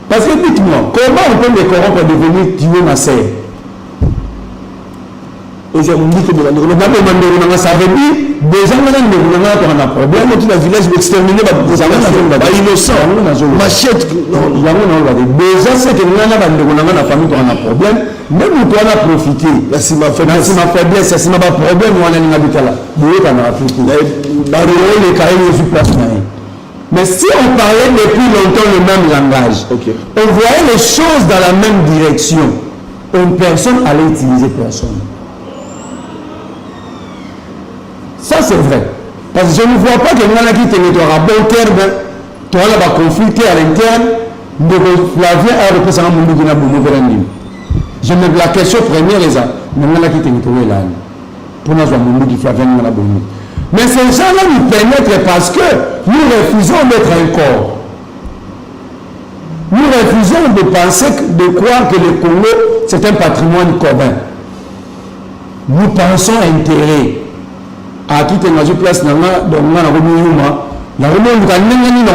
Parce que dites-moi, comment on peut les corrompre pour devenir tuer ma sœur? Et j'ai dit que ça veut dire des gens qui ont un problème, tout le village exterminé par des innocents, machette. Déjà, c'est que nous avons la famille qui a un problème, même nous on a profité. C'est ma faiblesse, c'est ma problème, nous avons habité là. Mais si on parlait depuis longtemps le même langage, on voyait les choses dans la même direction, une personne allait utiliser personne. Ça c'est vrai. Parce que je ne vois pas que nous avons quitté le bon terme, tu as un conflit à l'interne, de Flavien a représenté un monde qui n'a pas de référendum. Je me la question première est ça. Nous avons quitté le là. Pour nous, un monde qui Flavien n'a pas de. Mais ces gens-là nous permettent parce que nous refusons d'être un corps. Nous refusons de penser, de croire que le Congo, c'est un patrimoine commun. Nous pensons intérêt. À qui tu as une place dans la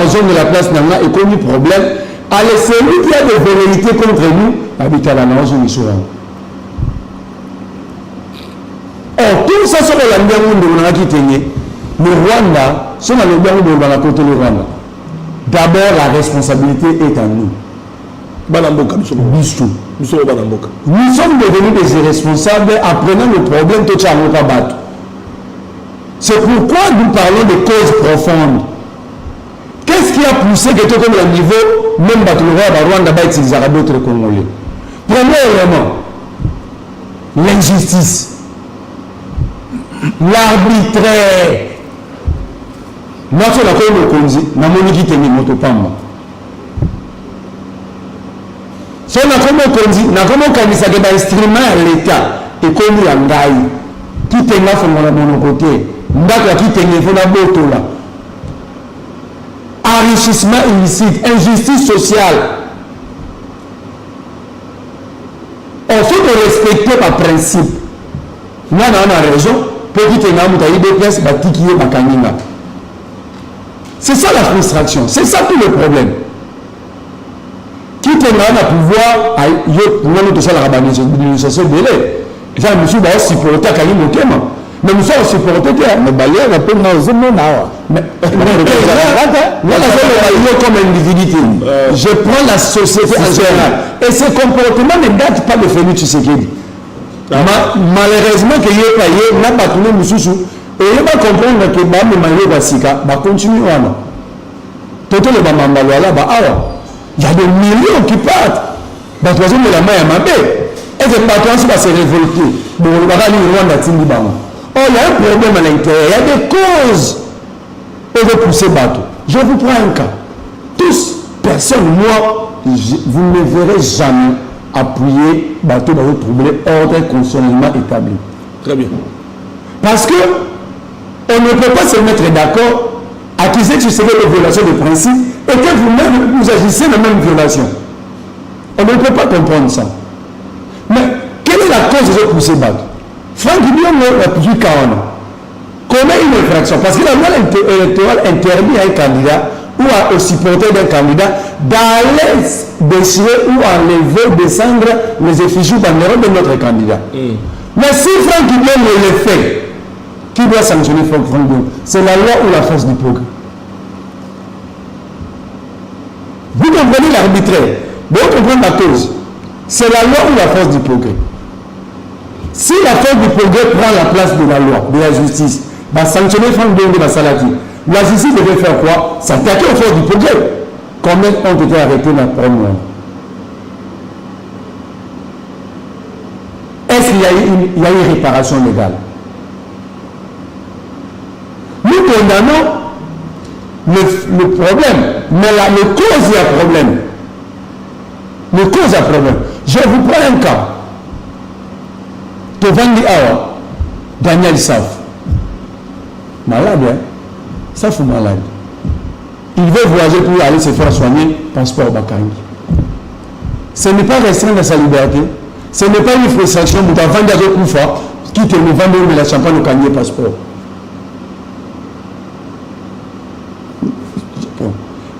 zone de la place et connu problème, allez, celui qui a des velléités contre nous, habite à la maison du soir. Or, tout ça, c'est le Rwanda qui tenait. Le Rwanda, c'est le Rwanda de côté du Rwanda. D'abord, la responsabilité est à nous. Nous sommes devenus des irresponsables apprenant le problème de Tchamokabat. C'est pourquoi nous parlons de causes profondes. Qu'est-ce qui a poussé que tout comme le niveau, même le Rwanda va utiliser d'autres Congolais? Premièrement, l'injustice, l'arbitraire. Moi, je suis le Konzi, je suis le Motopamba. Si on a comme Konzi, on a comme Kanisa qui est un instrument à l'État, et comme il y a un gars qui est un mon côté. Enrichissement illicite, injustice sociale. On faut respecter par principe. Nous avons raison pour que nous c'est ça la frustration, c'est ça tout le problème. Qui te donne à pouvoir, nous tout ça la rabanisation de l'air. Et ça, monsieur, si pour le temps, mais nous sommes supportés, mais Balia n'a pas nos émotions. Mais comme individu, je prends la société en général. Et ce comportement ne date pas de Félix Tshisekedi. Malheureusement, qu'il n'y ait pas eu, n'a pas tourné Moussoussou. Et il va comprendre que Bambi Maïe Basika va continuer. Tout le Bamambalo là-bas, il y a des millions qui partent. Dans la zone de la main à ma baie. Et ce patron va se révolter. Bon, on va aller au Rwanda Timbibango. Oh, il y a un problème à l'intérieur, il y a des causes. Et de pousser bateau. Je vous prends un cas. Tous, personne, moi, vous ne me verrez jamais appuyer bateau dans le troublé ordre constitutionnellement établi. Très bien. Parce que on ne peut pas se mettre d'accord, accuser que c'est une violation de principe et que vous-même vous agissez la même violation. On ne peut pas comprendre ça. Mais quelle est la cause de ce pousser bateau? Franck Bion a plus 40 ans. Commet une infraction parce que la loi électorale interdit à un candidat ou au supporter d'un candidat d'aller déchirer ou enlever, descendre les effigies bannières de notre candidat. Mais si Franck Bion le fait, qui doit sanctionner Franck Bion? C'est la loi ou la force du progrès. Vous comprenez l'arbitraire, vous comprenez la cause. C'est la loi ou la force du progrès. Si la force du progrès prend la place de la loi, de la justice, va sanctionner Franck Bion de la Salati. La justice devait faire quoi? S'attaquer aux forces du progrès. Combien ont été arrêtés dans le premier mois? Est-ce qu'il y a eu une réparation légale? Nous condamnons le problème, mais le cause, il y a problème. me cause un problème. Je vous prends un cas. Tovandi Awa, Daniel Saf. Malade, hein? Saf ou malade. Il veut voyager pour aller se faire soigner, passeport Bakangi. Ce n'est pas restreindre sa liberté. Ce n'est pas une frustration pour ta vendre à Koufa qui te vend de la champagne au canier passeport.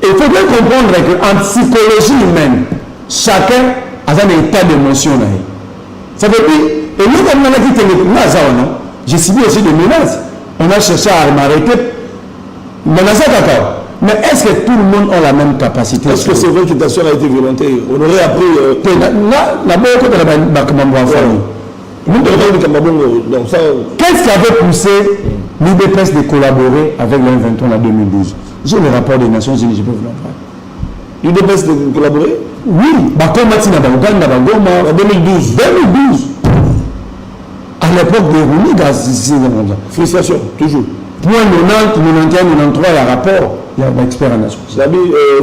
Il faut bien comprendre qu'en psychologie humaine, chacun a un état d'émotion. Ça veut dire, et nous, comme on a dit, j'ai subi aussi des menaces. On a cherché à m'arrêter. Mais est-ce que tout le monde a la même capacité? Est-ce que c'est vrai que ta soeur a été volontaire? On aurait appris. Qu'est-ce qui avait poussé l'UDPS de collaborer avec le 23 en 2012? J'ai le rapport des Nations Unies, je peux vous l'en faire. L'UDPS de collaborer? Oui, en 2012. À l'époque de Roumi, frustration, toujours. Point 90, 91, 93, il y a rapport, il y a un expert en Nations.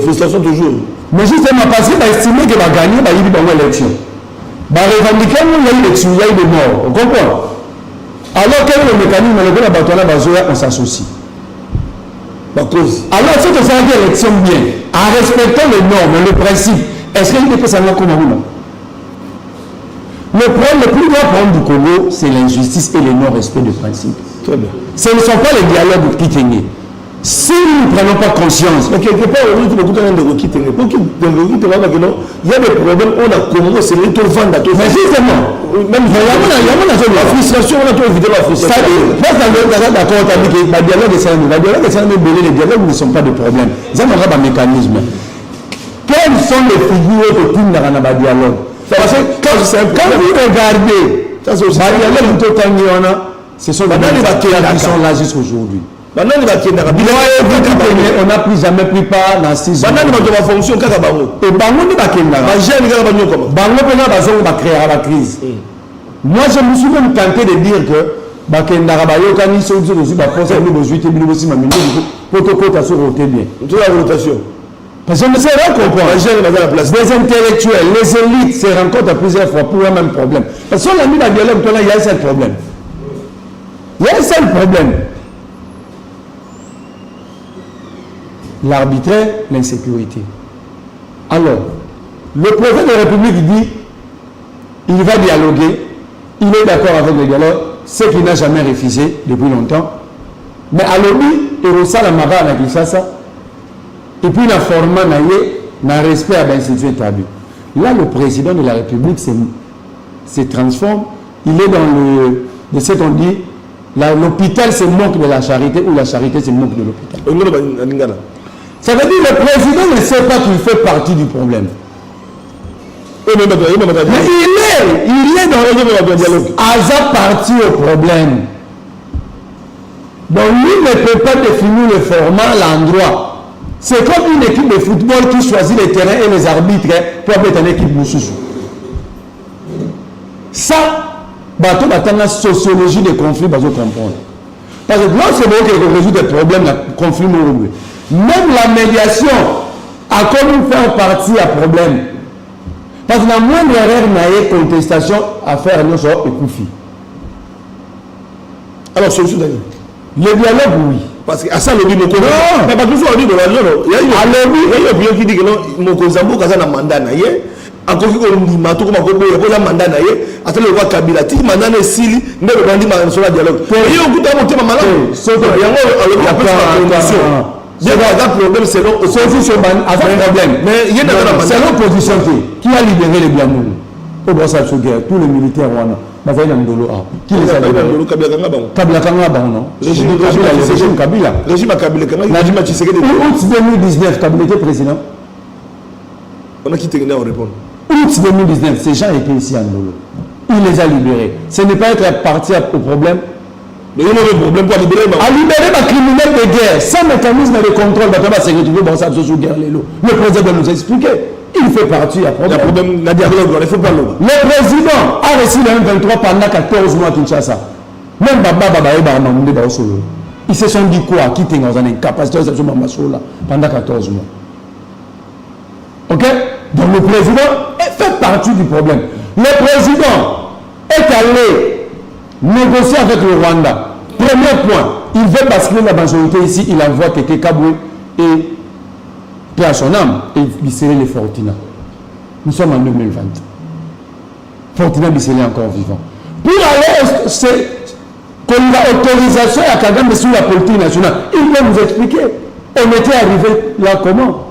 Frustration toujours. Mais justement, parce qu'il a estimé qu'il va gagner, il y a eu une élection. Il a revendiqué une élection, il y a eu des morts. Vous comprenez? Alors, quel est le mécanisme? On s'associe. Alors, si on fait une élection bien, en respectant les normes, le principe, est-ce qu'il peut savoir comment ou non? Le plus grand problème du Congo, c'est l'injustice et le non-respect du principe. Très bien. Ce ne sont pas les dialogues qui tiennent. Si nous ne prenons pas conscience, mais quelque part, on dit beaucoup de qui tiennent. Pour qu'il y a des problèmes, on a Congo, c'est les tout vendre. Mais justement, même la frustration, on a tout évité la frustration. Ça dit, d'accord, on a dit que le dialogue est les dialogues ne sont pas de problème. C'est un mécanisme. Quelles sont les figures que tu n'as pas de dialogue? Parce que quand vous regardez, ce sont les gens qui sont là jusqu'à aujourd'hui. On n'a plus jamais pris part dans 6 ans. Et Bango ne va pas créer la crise. Moi, je me suis même tenté de dire que parce que je ne sais pas comprendre. Les intellectuels, les élites se rencontrent plusieurs fois pour un même problème. Parce qu'on a mis la dialogue, il y a un seul problème. Il y a un seul problème. L'arbitraire, l'insécurité. Alors, le président de la République dit il va dialoguer, il est d'accord avec le dialogue, ce qu'il n'a jamais refusé depuis longtemps. Mais à l'ONU, il reçoit la mara à Kinshasa, et puis la format n'a respect à l'institution établie. Là, le président de la République se transforme, il est dans ce qu'on dit, l'hôpital se moque de la charité ou la charité se moque de l'hôpital. Ça veut dire que le président ne sait pas qu'il fait partie du problème. Mais il est dans le dialogue. Hasard parti au problème. Donc lui ne peut pas définir le format, l'endroit. C'est comme une équipe de football qui choisit les terrains et les arbitres pour être une équipe Moussoussou. Ça, bateau dans la sociologie des conflits, vous comprendre. Parce que là, c'est bon qu'on résout des problèmes, des conflits moraux. Même la médiation a comme faire partie à problème. Parce que la moindre erreur n'a eu contestation à faire nos sorts et coufi. Alors, solution d'ailleurs. Le dialogue, oui. Parce que à ça, le dit, mais pas toujours on dit que il y a un qui dit que mon Kozambo, quand on a mandat, encore qu'on m'a tout comme un mandat, à le roi Kabila, si mandat est sili, ne peut pas dire sur le dialogue. Il y a un coup de temps, malade. Sauf que il y a un condition. Il y a un problème, c'est l'opposition. Mais il y a c'est l'opposition qui a libéré les Biamoun. Au Brassard guerre, tous les militaires rwandais. Qui les a libérés? Kabila Kanga, non? Régime Kabila. Régime Kabila. Régime Tshisekedi. Août 2019, Kabila était président. On a quitté Guinée, on répond. Août 2019, ces gens étaient ici à Ndolo. Il les a libérés. Ce n'est pas être parti au problème. Mais il y a un problème pour libérer. À libérer les criminels de guerre, sans mécanisme de contrôle, le président doit nous expliquer. Il fait partie à problème. Il faut pas l'eau. Le président a reçu le M23 pendant 14 mois à Kinshasa. Même Baba ils se sont dit quoi? Qui était dans une incapacité pendant 14 mois. Ok? Donc le président fait partie du problème. Le président est allé négocier avec le Rwanda. Premier point, il veut basculer la majorité ici, il envoie Kéké Kaboué et paix à son âme, et Bissélé les Fortina. Nous sommes en 2020. Fortina Bissélé est encore vivant. Pour aller, c'est qu'on a autorisation à Kagame sur la politique nationale. Il va nous expliquer. On était arrivé là comment?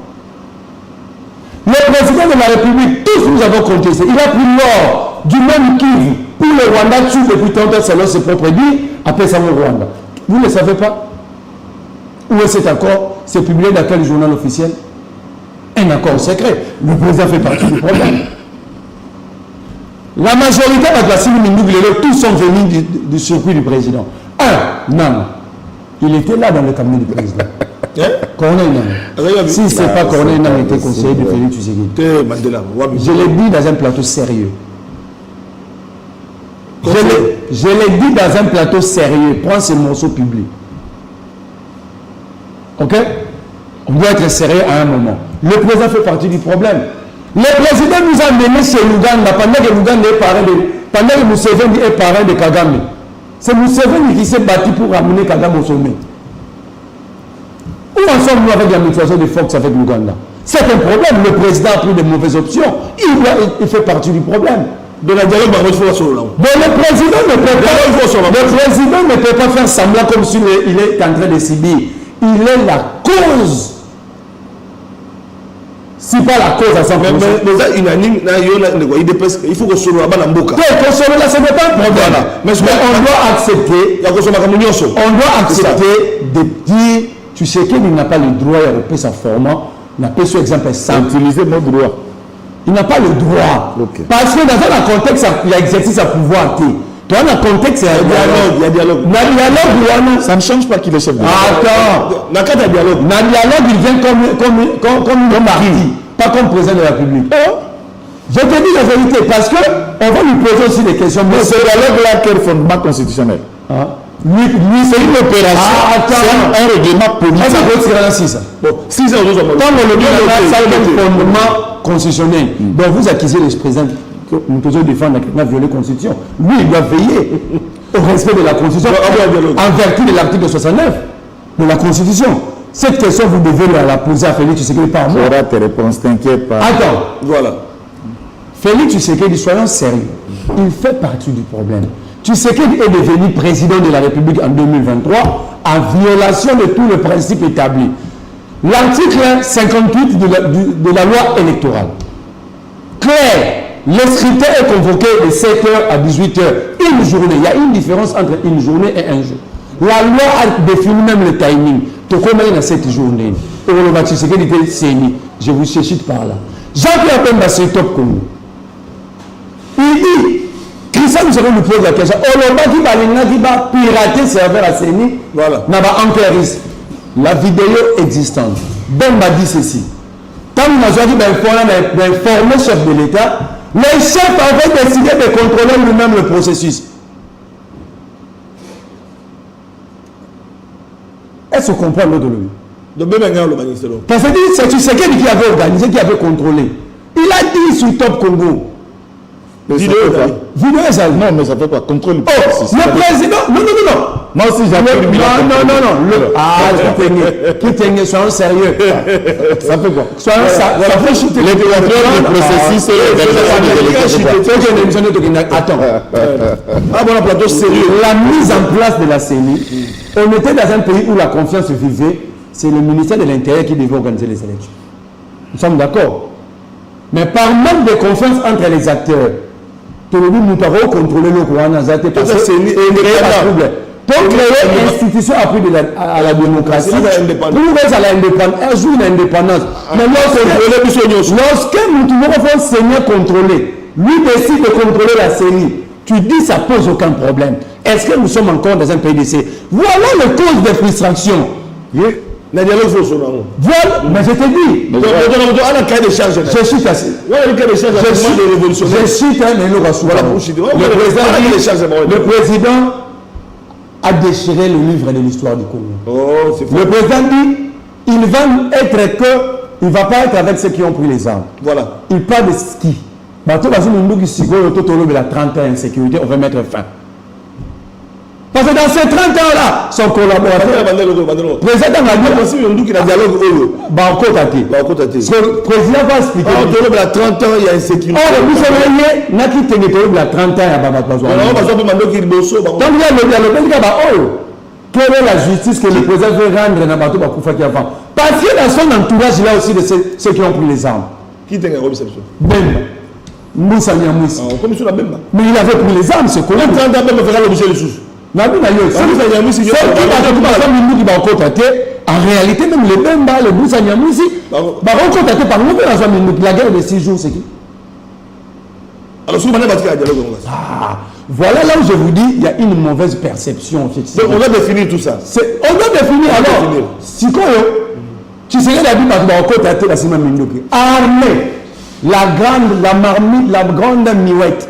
Le président de la République, tous nous avons contesté. Il a pris l'or du même Kivu pour le Rwanda tue depuis 30 ans selon ses propres dits, après ça au Rwanda. Vous ne le savez pas? Où est cet accord? C'est publié dans quel journal officiel? Un accord secret. Le président fait partie du problème. La majorité de la Sini Mindouglelo, tous sont venus du circuit du président. Non. Il était là dans le cabinet du président. Corneille Nam. Si ce n'est pas Corneille Nam était conseiller de Félix Tshisekedi. Je l'ai dit dans un plateau sérieux. Je l'ai dit dans un plateau sérieux. Prends ce morceau public. Ok? On doit être sérieux à un moment. Le président fait partie du problème. Le président nous a menés chez l'Ouganda pendant que l'Ouganda est parrain de... Pendant que Museveni est parrain de Kagame. C'est Museveni qui s'est battu pour ramener Kagame au sommet. Où en sommes-nous avec la mutualisation de forces avec l'Ouganda? C'est un problème. Le président a pris de mauvaises options. Il fait partie du problème. De la dialogue, le président ne peut pas faire semblant comme s'il est en train de subir. Il est la cause. Si pas la cause à 100%. Il faut que ce soit un mboka. Ce n'est pas un problème. Mais on doit accepter. On doit accepter de dire, tu sais qu'il n'a pas le droit de sa forme. On appelle ce exemple simple. Utiliser mon droit. Il n'a pas le droit. Okay. Parce que dans un contexte, il y a exercice à pouvoir. Dans un contexte, il y a dialogue. Ça ne change pas qu'il est chef de l'État. Attends. Dans le dialogue, il vient comme une partie, pas comme président de la République. Je te dis la vérité, parce qu'on va lui poser aussi des questions. Mais ce dialogue-là, quel fondement constitutionnel? Lui c'est une opération. C'est un règlement politique. Ça peut tirer dans 6 ans. Bon, 6 ans, quand on le dit, ça a un fondement constitutionnel. Donc vous accusez le président que nous devons défendre quelqu'un violer la Constitution. Lui, il doit veiller au respect de la Constitution en vertu de l'article 69 de la Constitution. Cette question, vous devez la poser à Félix Tshisekedi par moi. J'aurai tes réponses, t'inquiète pas. Attends. Voilà. Félix Tshisekedi, soyons sérieux. Il fait partie du problème. Tshisekedi est devenu président de la République en 2023 en violation de tout le principe établi. L'article 58 de la loi électorale. Clair, le scrutin est convoqué de 7h à 18h. Une journée. Il y a une différence entre une journée et un jour. La loi a défini même le timing. Tu combien dans cette journée? Je vous cite par là. Jean-Pierre Bemba, c'est top Congo. Il dit, Christian nous nous pose la question. Oloba qui va pirater serveur à CENI. Voilà. N'a pas empirique. La vidéo existante. Bemba dit ceci. Quand nous avons dit d'informer le chef de l'État, le chef avait décidé de contrôler lui-même le processus. Est-ce qu'on comprend l'autre lui? Parce que c'est Tshisekedi qui avait organisé, qui avait contrôlé. Il a dit sur Top Congo. Vidéo, ça. Non, mais ça fait pas contrôle. Le président. Non. Moi aussi, j'appelle le non. Qui t'aigne, soyons sérieux. Ça fait quoi? Soyons sérieux. Ça fait chuter. Les contrôles du processus et Attends. Bon, plateau sérieux. La mise en place de la CENI, on était dans un pays où la confiance vivait. C'est le ministère de l'Intérieur qui devait organiser les élections. Nous sommes d'accord. Mais par manque de confiance entre les acteurs, nous avons contrôlé le Rwanda. Parce que c'est pour créer l'institution appui à la démocratie, pour nous à l'indépendance. Mais lorsque nous devons faire Seigneur contrôler, lui décide de contrôler la CENI, tu dis ça pose aucun problème. Est-ce que nous sommes encore dans un pays d'essai? Voilà le cause de frustration. Voilà, mais je te dis. Je suis cassé. Le président a déchiré le livre de l'histoire du Congo. Le président dit il va être que il ne va pas être avec ceux qui ont pris les armes. Voilà. Il parle de ski. bato basi munduki sikoyo to tolo la 30 ans insécurité, on va mettre fin. Parce que dans ces 30 ans-là, son collaborateur, président a dit aussi munduki na dialogue oyo, ba okotati. Le président va expliquer. Tolo la 30 ans il y a insécurité. Oh, vous savez, na ki tenge tolo la 30 ans ya baba bazo. On va pas mandoki liboso ba. Donc il y a le dialogue ba oyo. Quelle est la justice que le président veut rendre dans bato ba kufa ki avant? Parce que dans son entourage il y a aussi de ceux qui ont pris les armes. Qui tenge réception? Bemba. Moussa Niamouissi. Comme sur la Bemba. Mais il avait pris les armes, c'est quoi? 30 ans Bemba fera l'objet de sous. En réalité, même les Bemba, les Moussa Niamouissi, la guerre de 6 jours, c'est qui? Alors, voilà là où je vous dis, il y a une mauvaise perception. Donc, on doit définir tout ça. On doit définir alors. Si quoi, tu sais, la Bible, armée, la marmite, la grande miouette.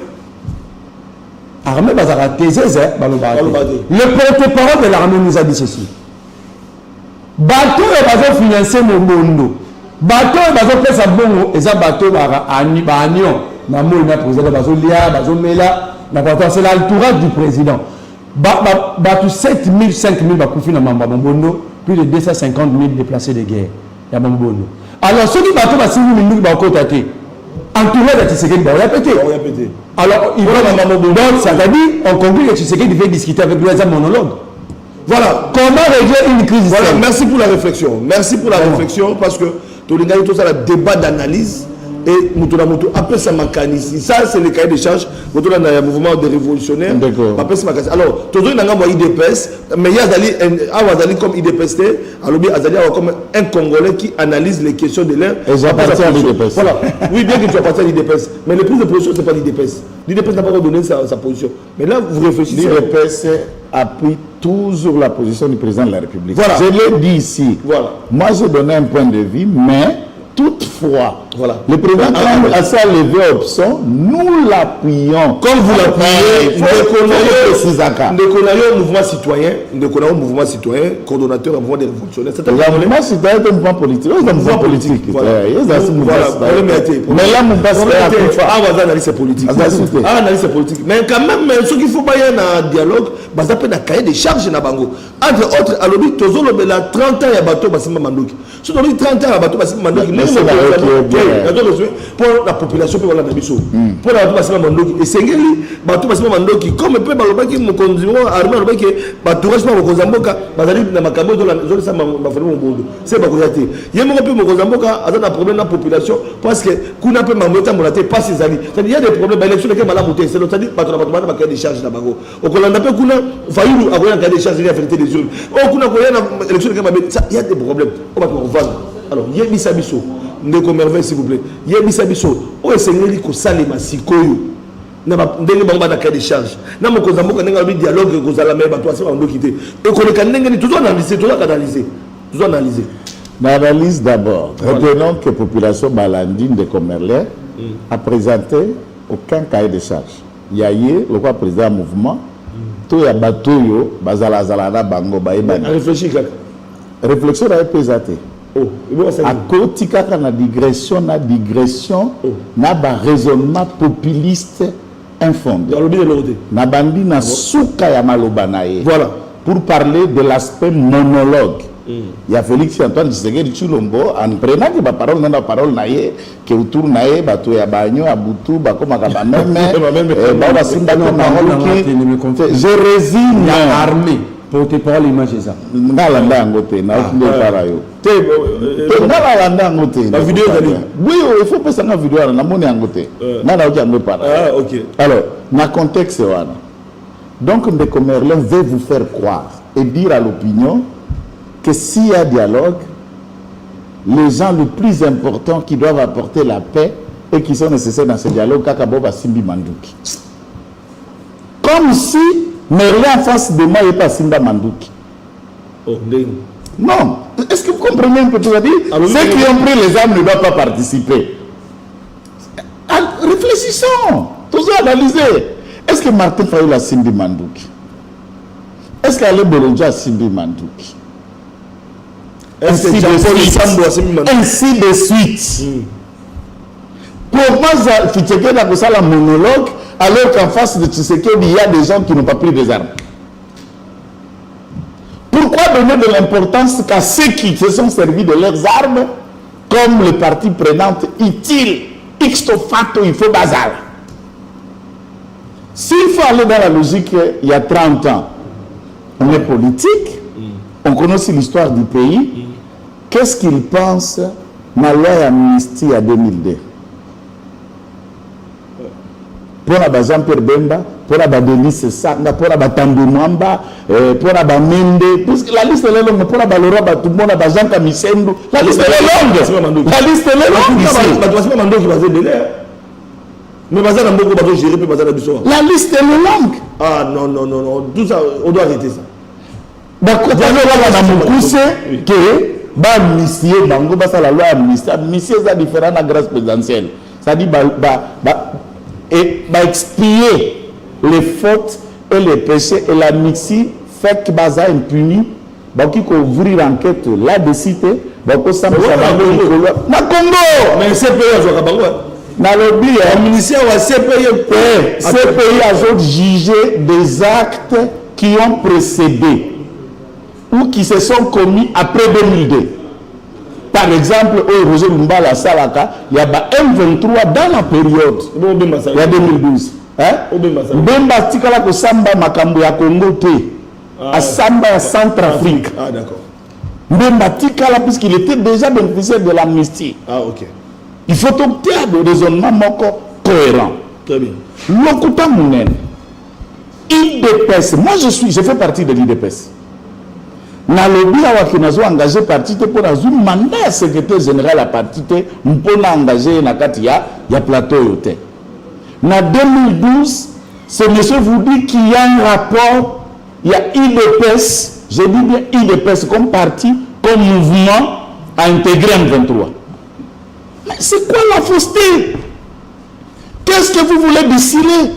Armée Bazara Tézézé, le porte-parole de l'armée nous a dit ceci. Bateau et bateau financé mon monde. Bateau et bateau fait sa bongo et ça bateau bara Agnon. Namo il a posé le bateau Lia, bateau Mela. C'est l'entourage du président. Bateau 7 000, 5 000 bakoufi na mamba Mambondo, plus de 250 000 déplacés de guerre. Ya Mambondo. Alors ceux qui bateau va 6 000 minutes bakotate. Entouré de Tshisekedi, on l'a pété. Alors, il va donc, c'est-à-dire, on conclut que Tshisekedi devait discuter avec lui un monologue. Voilà. Comment régler une crise? Voilà, merci pour la réflexion. Merci pour la réflexion parce que tout ça, le débat d'analyse et Moutoulamoto, après ça m'a canisé. Ça, c'est le cahier des charges. Moutoula a un mouvement de révolutionnaires. Après ça m'a canisé. Alors, tout le monde a un IDPS, mais il y a Azali comme IDPS, alors Azali comme un Congolais qui analyse les questions de l'air. Et j'appartiens à l'IDPS. Voilà. Oui, bien que tu appartiens à l'IDPS. Mais les prises de position, ce n'est pas l'IDPS. L'IDPS n'a pas donné sa position. Mais là, vous réfléchissez. L'IDPS appuie toujours la position du président de la République. Voilà. Je l'ai dit ici. Voilà. Moi, j'ai donné un point de vue, mais toutefois, voilà. Le président à sa levée option, nous l'appuyons. Comme vous l'appuyez, nous connaissons le mouvement citoyen, coordonnateur du mouvement des révolutionnaires. Le mouvement citoyen est un mouvement politique. C'est un mouvement politique. Mais là, analyse politique. Analyse politique. Mais quand même, ce qu'il faut pas y avoir un dialogue, ça peut être un cahier de charges. Entre autres, à l'objet, tous les 30 ans, il y a bateau Bassima Mandoki. Si on dit 30 ans, il y a bateau Bassima Mandoki. Pour la population, pour la nation. Pour la Bassima Mandoki. Et c'est bateau Bassima Mandoki. Comme le peuple qui me conduit, armé, qui bateau Bassima Mokozamboka, Bazali na Makambo, dans la zone de Makambo. C'est pas quoi. Il y a un peu Mokozamboka, il y a un problème dans la population parce que Kuna peut m'amener à pas ses amis. Il y a des problèmes, l'élection de Kemala Mouté, c'est-à-dire que bateau n'a pas de charge là-bas. Au Colanda, Kuna, Fayou, a un des charges de la vérité des urnes. Au Kuna, l'élection de Kemala, il y a des problèmes. On va vendre. Alors, il y a Bissabiso, Ndeko Merveille, s'il vous plaît. Il y a Bissabiso, où est Seigneur Liko Salema Sikoyo? N'a pas de cahier de charge. N'a pas de dialogue que vous allez mettre à toi, quitter. Et qu'on est toujours analysé, toujours analysé. Toujours analysé. L'analyse d'abord. Retenons que la population balandine de Comerlin a présenté aucun cahier de charge. Il y a eu le quoi président mouvement. Tout y a bateau yo, bazala zalana bango baïbani. Réfléchis kaka. Réflexion a été présenté. À côté na digression, na ba raisonnement populiste infondé. Na bandi na souka ya maloba na ye. Voilà. Pour parler de l'aspect monologue. Il y a Félix Antoine Tshisekedi Tshilombo en prenant la parole na ye que autour na ye bato ya banyo abutu bakoma ka même ba simba na je résigne armée pour te parler l'image ça ngalanda ngote na para yo te ngalanda ngote la vidéo dali oui il faut passer na vidéo na moni ngote na na oki para OK alors na contexte wana donc Ndeko Merlin veut vous faire croire et dire à l'opinion que s'il y a dialogue, les gens les plus importants qui doivent apporter la paix et qui sont nécessaires dans ce dialogue, Kakaboba Simbi Manduki. Comme si Merlin en face de moi n'est pas Simba Manduki. Oh, non. Est-ce que vous comprenez un peu tout ça dit? Ceux qui ont pris les armes ne doivent pas participer. Réfléchissons. Toujours analyser. Est-ce que Martin Fayou a Simbi Manduki? Est-ce qu'Alain Bolonja a Simbi Manduki? Ainsi de suite. Pour Comment Tshisekedi a fait la monologue alors qu'en face de Tshisekedi, il y a des gens qui n'ont pas pris des armes? Pourquoi donner de l'importance qu'à ceux qui se sont servis de leurs armes comme les parties prenantes utiles? Ixto facto, il faut bazar. S'il faut aller dans la logique, il y a 30 ans, on est politique, on connaît aussi l'histoire du pays. Qu'est-ce qu'ils pensent de la loi amnistie à 2002? Pour la Jean-Pierre Bemba, pour la Denis Sanga, pour la Tambo Mwamba, pour la Mende, puisque la liste est longue, pour la Balora, tout le monde a Jean Kamisendo, la liste est longue. La liste est longue. Mais bazar n'a beaucoup de gérer, bazar n'a besoin. La liste est longue. Ah non, non, non, non, tout ça, on doit arrêter ça. D'accord, que amnistier, la loi amnistie, amnistie c'est différent de la grâce présidentielle. C'est-à-dire, expier les fautes et les péchés et la mixie fait que baza impuni, qui peut ouvrir l'enquête là-dessus, na Congo. Mais c'est pays à Congo. Dans le but, le ministère de CPI a jugé des actes qui ont précédé ou qui se sont commis après 2002. Par exemple, au Roger Lumbala Salaka, il y a M23 dans la période. Il y a 2012. Bemba Tikala ko Samba Makambo ya Congo T. À Samba à Centrafrique. Ah d'accord. Bemba Tikala puisqu'il était déjà bénéficiaire de l'amnistie. Ah ok. Il faut obtenir des raisonnements cohérents. Très bien. Lokuta Mounen, IDPS, moi je fais partie de l'IDPS. Na lobby a qui engagé parti pour un mandat secrétaire général à parti pour engager na katia ya plateau yote. Na 2012, ce monsieur vous dit qu'il y a un rapport, il y a IDPS, je dis bien IDPS comme parti, comme mouvement à intégrer M23. Mais c'est quoi la fausseté? Qu'est-ce que vous voulez distiller?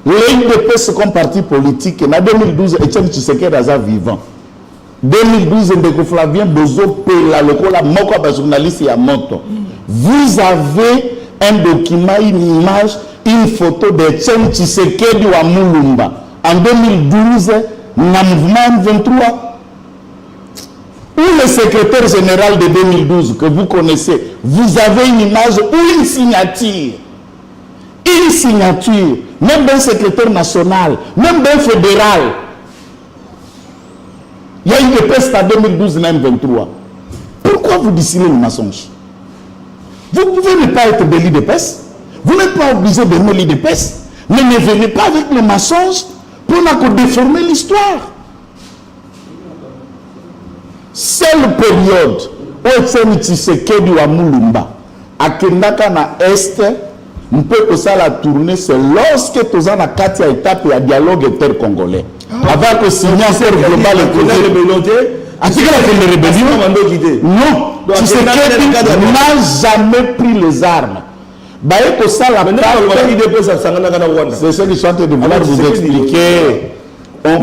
L'IDPS comme parti politique, en 2012, Etienne Tshisekedi est vivant. 2012, Ndeko Flavien Bozo Pela, le moko ba journaliste et à Moto. Vous avez un document, une image, une photo d'Etienne Tshisekedi ou Mulumba. En 2012, dans le mouvement 23, ou le secrétaire général de 2012 que vous connaissez, vous avez une image ou une signature. Une signature, même d'un secrétaire national, même d'un fédéral. Il y a eu des pestes en 2012, même 23. Pourquoi vous dissimulez le mensonge? Vous pouvez ne pas être de l'IDPS, vous n'êtes pas obligé de mener l'IDPS, mais ne venez pas avec le mensonge pour déformer l'histoire. Seule période où Etienne Tshisekedi ou Mulumba a Kendaka na Est, on peut que ça la tournée, c'est lorsque tu as la 4e étape de dialogue inter-congolais. Avant que signer un accord global et non, Tshisekedi n'a jamais pris les armes. C'est ce que je suis en train de vouloir vous expliquer. On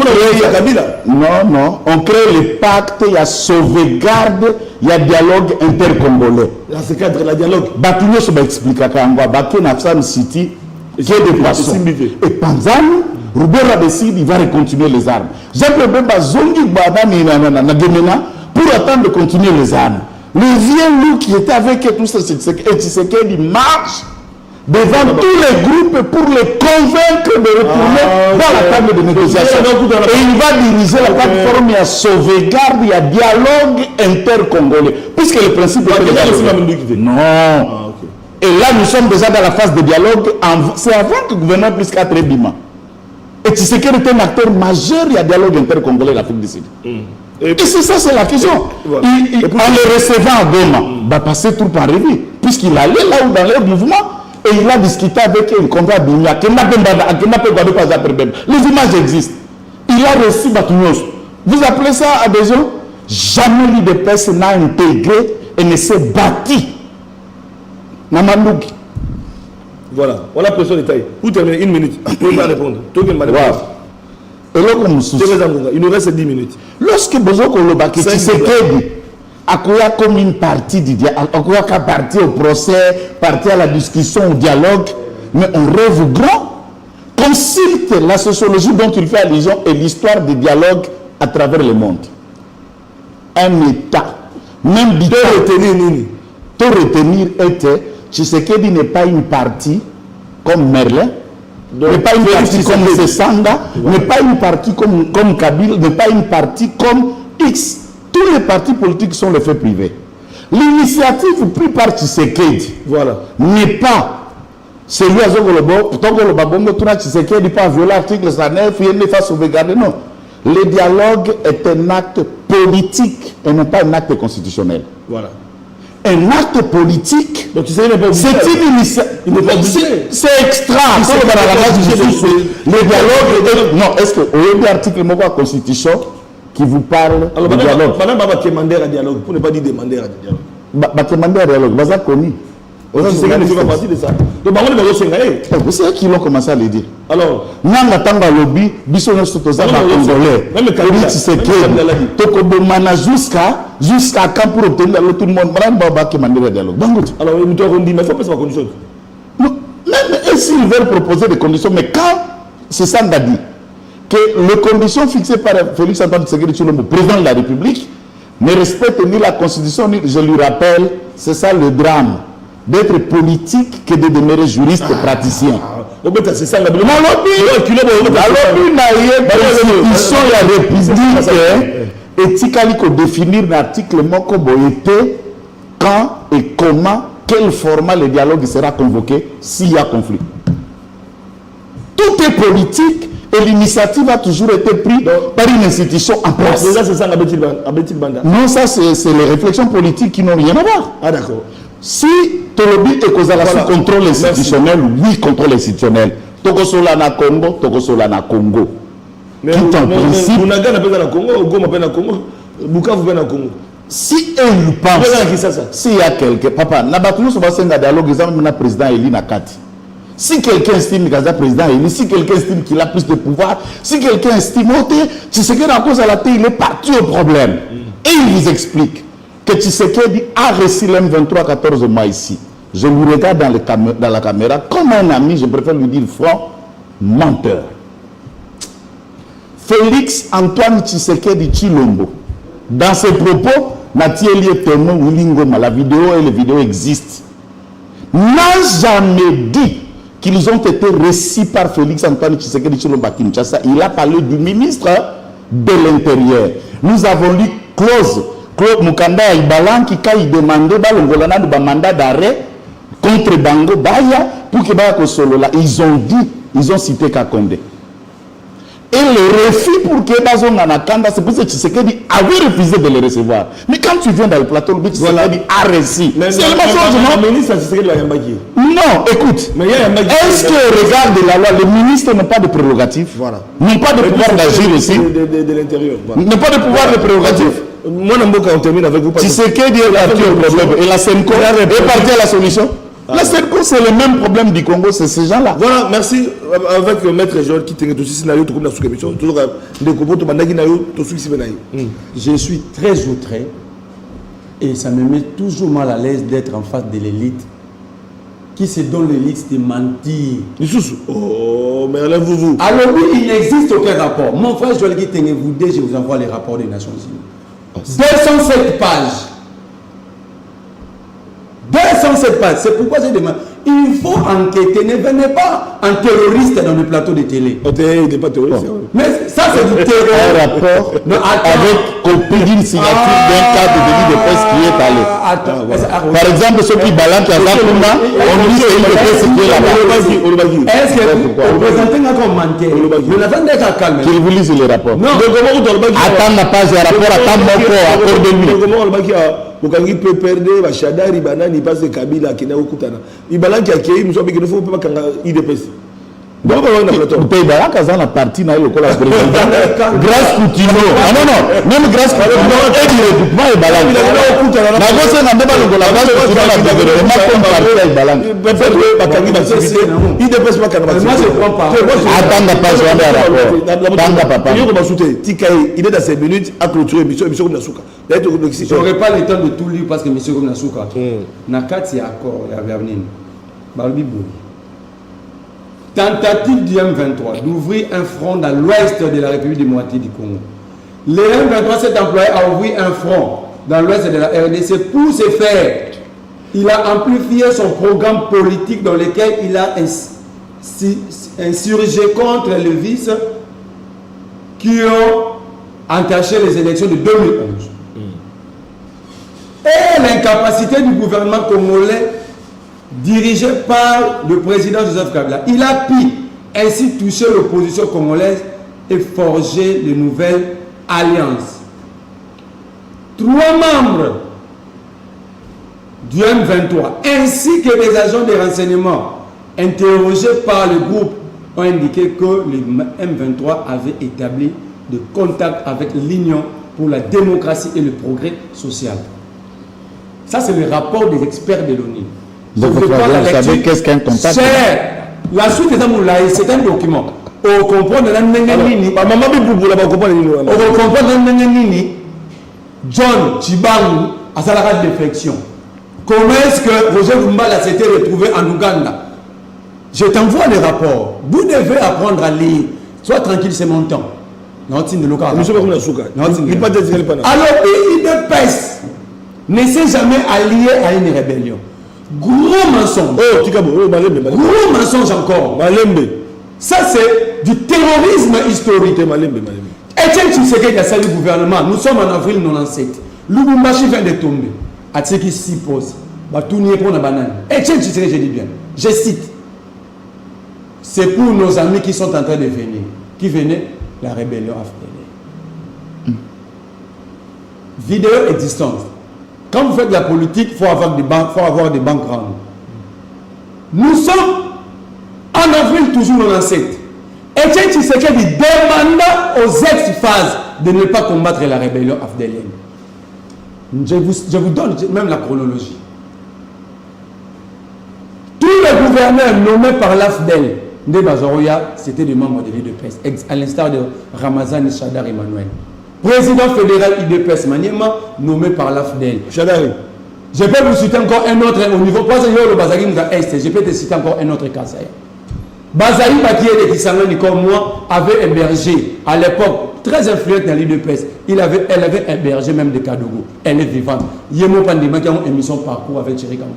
crée le pacte, il y a sauvegarde, il y a dialogue intercongolais. Dans ce cadre, la dialogue. Batunyo se explique qu'à Baké Nafsan City, qui est des poissons. Et Panzani, Roubera décide, il va recontinuer les armes. Jean-Pierre Bemba Zongi Badani pour attendre de continuer les armes. Le vieux loup qui était avec tout ça, Tshisekedi marche devant tous les groupes pour les convaincre de retourner dans la table de négociation. Et il va diriger la plateforme à sauvegarde, il y a dialogue intercongolais. Puisque le principe est... Non. Et là, nous sommes déjà dans la phase de dialogue. C'est avant que le gouvernement puisse être Bima. Et Tshisekedi est un acteur majeur, il y a dialogue intercongolais l'Afrique du Sud. Et c'est ça, c'est la question. En le recevant à Goma, va passer tout par revue. Puisqu'il allait là où dans leur mouvement, et il a discuté avec un combat d'Igna. Les images existent. Il a reçu Batunyos. Vous appelez ça adhésion? Jamais l'IDPS n'a intégré et ne s'est bâti. Namandouki. Voilà, voilà la question détaillée. Pour terminer, 1 minute. Vous pouvez pas répondre. Et là, comme il nous reste 10 minutes. Lorsque Bozoko Lobaki Tshisekedi Akoya comme une partie du dialogue, Akoya partie au procès, partie à la discussion, au dialogue, mais on rêve grand. Consulte la sociologie dont il fait allusion et l'histoire du dialogue à travers le monde. Un État, même du tout retenir était, Tshisekedi n'est pas une partie comme Merlin, n'est pas une partie comme Sesanga, n'est pas une partie comme Kabila, n'est pas une partie comme X. Tous les partis politiques sont les faits privés. L'initiative prise par Tshisekedi n'est pas celui à Zogolobo, tant que le Babongo Touna Tshisekedi pas violer l'article 109, il ne faut sauvegarder, non. Le dialogue est un acte politique et non pas un acte constitutionnel. Voilà. Un acte politique, c'est une initiative. C'est extra. Le dialogue, non, est-ce que vous avez un article de la Constitution qui vous parle du dialogue? Madame va demander un dialogue, pour ne pas dire demander un dialogue. Va demander un dialogue, vous avez connu. C'est partie de ça. Donc, c'est eux qui l'ont commencé à le dire. Alors, Nanga Tanga Lobby, Bissonne Sotoza, Congolais, Tokobomana jusqu'à quand pour obtenir tout le monde. Madame Baba qui m'a dit le dialogue. Alors, nous devons dire, mais il faut pas sa condition. Non, même s'ils veulent proposer des conditions, mais quand c'est ça, on a dit que les conditions fixées par Félix Antoine Tshisekedi Tshilombo, président de la République, ne respectent ni la Constitution, ni, je lui rappelle, c'est ça le drame. D'être politique que de demeurer juriste et praticien. C'est ça la Constitution la République éthiquement qu'on définir l'article moko boyete quand et comment, quel format le dialogue sera convoqué s'il y a conflit. Tout est politique et l'initiative a toujours été prise par une institution en place. Déjà c'est ça la Banda. Non, ça c'est les réflexions politiques qui n'ont rien à voir. Ah d'accord. Si Tolobi est causé sous contrôle institutionnel, oui, contrôle institutionnel. Tokosola na Congo, Tokosola na Congo. Mais tout en principe. Vous n'avez pas na Congo, Goma pas na Congo, Bukavu pas na Congo. Si eux pensent, s'il y a quelqu'un, papa, Nabatounou se passe un dialogue, ils ont même un président élu Nakati. Si quelqu'un estime qu'il a un président élu, si quelqu'un estime qu'il a plus de pouvoir, si quelqu'un estime, tu sais que dans cause à la télé, il est parti au problème. Et il vous explique que Tshisekedi a reçu l'M23 14 mois ici. Je vous regarde dans la caméra comme un ami, je préfère lui dire franc, menteur. Félix Antoine Tshisekedi Tshilombo, dans ses propos, Natieli est témoin Wilingoma, la vidéo et les vidéos existent, n'a jamais dit qu'ils ont été reçus par Félix Antoine Tshisekedi Tshilombo à Kinshasa. Il a parlé du ministre de l'Intérieur. Nous avons lu Claude Mukanda Ibalan qui a demandé un mandat d'arrêt contre Bango Baya pour que Baya Solo là. Ils ont cité Kakonde. Et le refus pour que Bazo Nanakanda, c'est pour ça que Tshisekedi avait refusé de le recevoir. Mais quand tu viens dans le plateau, le Tshisekedi a reçu. C'est le mensonge, non, écoute. Est-ce que, regarde la loi, les ministres n'ont pas de prérogatives? Voilà. N'ont pas de pouvoir d'agir aussi. De l'intérieur. N'ont pas de pouvoir de prérogatives. Moi, on termine avec vous. Tshisekedi est parti au problème. Et la SENCO est partie à la solution. La SENCO, c'est le même problème du Congo, c'est ces gens-là. Voilà, merci. Avec le maître Joël qui t'inquiète aussi, scénario, tout comme la sous-émission, toujours je suis très outré et ça me met toujours mal à l'aise d'être en face de l'élite qui se donne l'élite de mentir. Oh, mais allez-vous. Alors oui, il n'existe aucun rapport. Mon frère Joël Guiteng, vous je vous envoie les rapports des Nations Unies. 207 pages. 207 pages. C'est pourquoi je demande. Il faut enquêter. Ne venez pas en terroriste dans le plateau de télé. Il n'est pas terroriste. Mais ça, c'est du terror. Un rapport avec copie d'une signature d'un cas de délit de presse qui est allé. Par exemple, ceux qui balancent à Zakuma, on dit qu'il est presse qui est là-bas. Est-ce que vous présentez encore mentir? Vous n'attendez qu'à calmer. Qu'il vous lise les rapports. Non. Attends la page de rapport, attends mon corps, accord de lui. Okangi peut perdre bachadari banani passe Kabila kina okutana ibalanki akei nous sommes qu'il ne faut pas kanga IDPS Donc, on a plateau. Payback à la partie na le président. Grâce Coutinho. Ah non non, même grâce Coutinho et le recrutement est balang. Na gosse na ndeba le la base sur la gouvernement comme parti est balang. Il dépasse pas quand moi je prends pas. Attends pas jouer à rapport. Tanga papa. Il est dans 5 minutes à clôturer émission comme Nasuka. Je n'aurai pas le temps de tout lire parce que monsieur comme Nasuka. Nakati accord ya avenir. Balbibou. Tentative du M23 d'ouvrir un front dans l'ouest de la République démocratique du Congo. Le M23 s'est employé à ouvrir un front dans l'ouest de la RDC. Pour ce faire, il a amplifié son programme politique dans lequel il a insurgé contre les vices qui ont entaché les élections de 2011. Et l'incapacité du gouvernement congolais dirigé par le président Joseph Kabila. Il a pu ainsi toucher l'opposition congolaise et forger de nouvelles alliances. 3 membres du M23 ainsi que les agents de renseignement interrogés par le groupe ont indiqué que le M23 avait établi de contacts avec l'Union pour la démocratie et le progrès social. Ça, c'est le rapport des experts de l'ONU. Donc, vous savez qu'est-ce qu'un contact? La suite est c'est un document. On comprend dans la John Chibangu à sa défection. Comment est-ce que Roger Lumbala s'était retrouvé en Ouganda? Je t'envoie les rapports. Vous devez apprendre à lire. Sois tranquille, c'est mon temps. Alors, il UDPS ne s'est jamais allié à une rébellion. Gros mensonge. Gros mensonge encore. Ça, c'est du terrorisme historique. Etienne Tshisekedi a salué le gouvernement. Nous sommes en avril 97. Lubumbashi vient de tomber. Atseki s'y pose. Batounie pour la banane. Etienne Tshisekedi, je dis bien. Je cite. C'est pour nos amis qui sont en train de venir. Qui venaient? La rébellion africaine. Vidéo existante. Quand vous faites de la politique, il faut avoir des banques grandes. Nous sommes en avril toujours 97. Etienne Tshisekedi demanda aux ex-phases de ne pas combattre la rébellion afdélienne. Je vous donne même la chronologie. Tous les gouverneurs nommés par l'AFDEL, Nde Bazoria, c'était des membres de l'UDPS, à l'instar de Ramazan Chadar Emmanuel. Président fédéral UDPS Maniema, nommé par l'AFDEL. Chadari. Je peux vous citer encore un autre au niveau. Parce que le Bazari nous a est. Je peux te citer encore un autre cas. Bazari Bakié de Kisangani, comme moi, avait hébergé à l'époque, très influente dans l'UDPS. Elle avait hébergé même des Kadougou. Elle est vivante. Yemo Pandima qui a une émission parcours avec Thierry Kampo.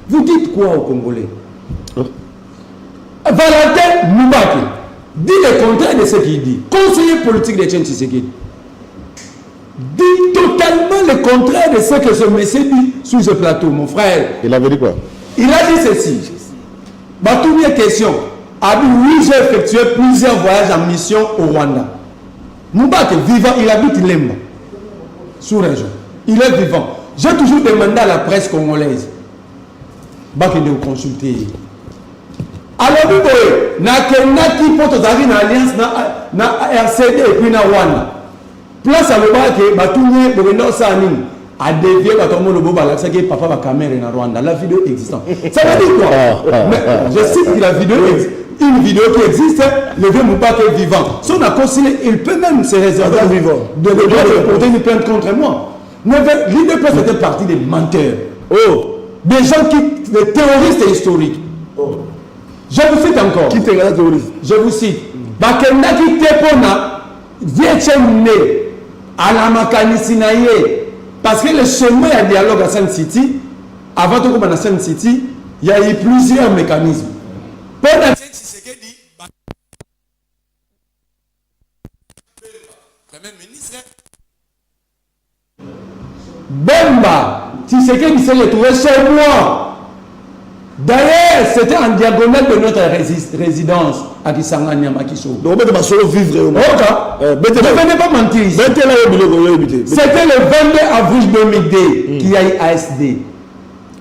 Vous dites quoi aux Congolais? Valentin Moubaki dit le contraire de ce qu'il dit. Conseiller politique de Etienne Tshisekedi dit totalement le contraire de ce que ce monsieur dit sur ce plateau, mon frère. Il avait dit quoi? Il a dit ceci. Première question. Oui, j'ai effectué plusieurs voyages en mission au Rwanda. Moubaki vivant, il habite Lemba, sous-région. Il est vivant. J'ai toujours demandé à la presse congolaise de vous consulter. Alors, vous voyez, n'a une alliance na RCD et puis na Rwanda. Place à l'obak, Batounie, Bogendo Sanin, a dévié le Boba, que papa va caméra en Rwanda. La vidéo existante. Ça veut dire quoi? Je cite que la vidéo existe. Une vidéo qui existe, le vieux Moubaki est vivant. Si on a considéré, il peut même se réserver de porter une plainte contre moi. L'UDPS était partie des menteurs. Des gens qui, des terroristes historiques. Je vous cite encore. Qui est terroriste? Je vous cite. Bakenda qui tepona vietchemne à la makanisinaye. Parce que le chemin à dialogue à Sun City, avant de commencer à Sun City, il y a eu plusieurs mécanismes. Pendant Premier ministre Bemba Tshisekedi s'est retrouvé chez moi. D'ailleurs, c'était en diagonale de notre résidence à Kisangani, à Makiso. Donc, on va vivre. Ne venez pas mentir. C'était le 22 avril 2002 qu'il y a eu ASD.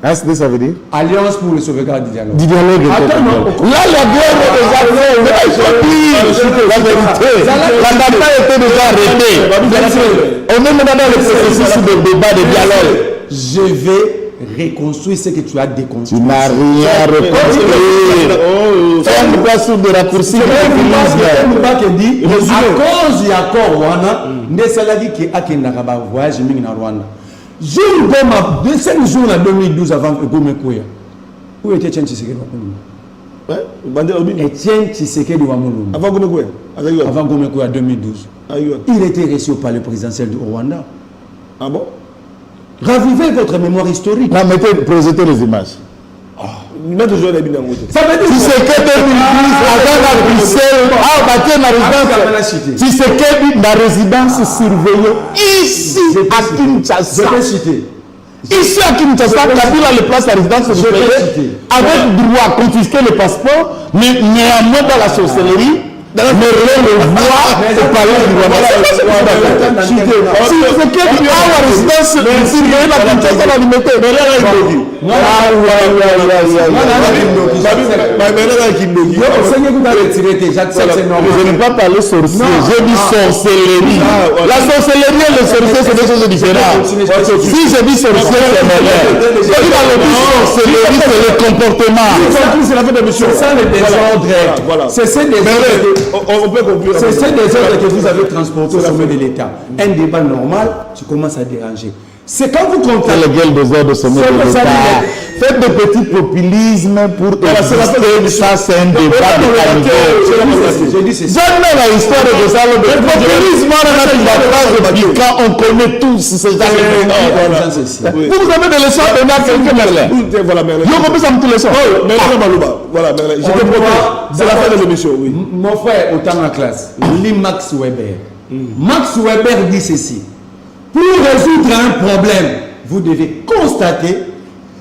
ASD, ça veut dire Alliance pour le sauvegarde du dialogue. Du dialogue. Attends, non. Là, la guerre est déjà faite. Il faut dire la vérité. La data était déjà arrêtée. On est maintenant dans le processus de débat, de dialogue. Je vais reconstruire ce que tu as déconstruit. Tu n'as rien reconstruit. C'est une place sur des raccourcis. C'est un dit, à cause du accord Rwanda, ne saladi qui a qui n'a pas voyagé en Rwanda. Je me 5 jours en 2012 avant que Gome Kouya. Où était Etienne Tshisekedi Wamulumba? Etienne Tshisekedi Wamulumba. Avant Gome Kouya. Avant Gome Kouya 2012. Il était reçu au palais présidentiel du Rwanda. Ah bon? Ravivez votre mémoire historique. Non, mettez, projetez les images. Ça veut dire si c'est que 2010, avant la Bruxelles, si c'est que la résidence surveillée ici à Kinshasa. Je vais citer. Ici à Kinshasa, Kabila le place la résidence surveillée avec droit à confisquer le passeport, mais néanmoins dans la sorcellerie. Mais le voit au palais du Rwanda. Si c'est que la résidence surveillée la Kinshasa la limité. Je n'ai pas parlé sorcier, j'ai dit sorcellerie. La sorcellerie et le sorcier, c'est deux choses différentes. Si je dis sorcier, c'est malheur. Si dans le dit sorcellerie, c'est le comportement. C'est ça le désordre. C'est ces désordres que vous avez transportés au sommet de l'État. Un débat normal, tu commences à déranger. C'est quand vous comptez. C'est le gueule des ordres au sommet de l'État. Faites de petits populismes pour exister. Ça, c'est un débat de qualité. Je dis c'est ça. Jamais la histoire de ça. Le populisme, on connaît tous ces gens. Vous avez des leçons à donner à quelqu'un, Merlin. Voilà, Merlin. Yo, comme ça, tous les leçons. Merlin Malouba. Voilà, Merlin. J'étais promis. C'est la fin de l'émission, oui. Mon frère, autant en classe, lit Max Weber. Max Weber dit ceci. Pour résoudre un problème, vous devez constater,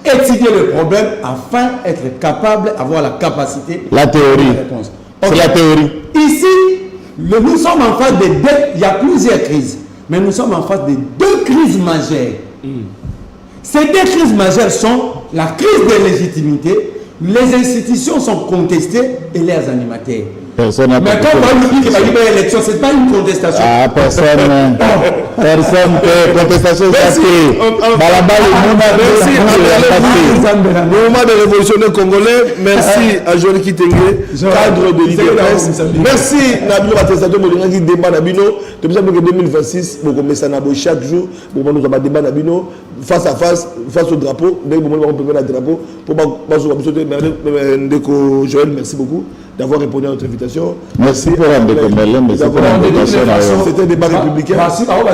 étudier le problème afin d'être capable, avoir la capacité la théorie. de réponse. C'est la théorie. Ici, nous sommes en face de deux, il y a plusieurs crises, mais nous sommes en face de deux crises majeures. Ces deux crises majeures sont la crise de légitimité, les institutions sont contestées et les animateurs. Personne n'a mais quand on dit qu'il va y avoir élection, ce n'est pas une contestation. Ah, personne. Personne. Contestation, c'est le mouvement des révolutionnaires congolais. Merci à Johnny Kitenge, cadre de l'IDPS. Merci Nabino Batestato Molinga qui débat Nabino. Depuis 2026, chaque jour, nous avons débat Nabino face à face, face au drapeau. Dès que nous avons préparé le drapeau, pour Joël, merci beaucoup d'avoir répondu à notre invitation. Merci pour l'invitation. C'était un débat républicain.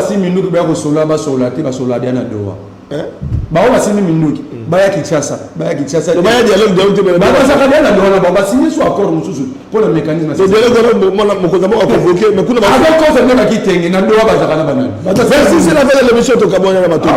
Si minutes, baya Kinshasa baya dialogue de baya signer sur accord pour le mécanisme c'est dialogue mon convoqué mais kuna avec confirmer ba kitenge na ndo ba zakana banana merci c'est la fin de l'émission to kabona na bato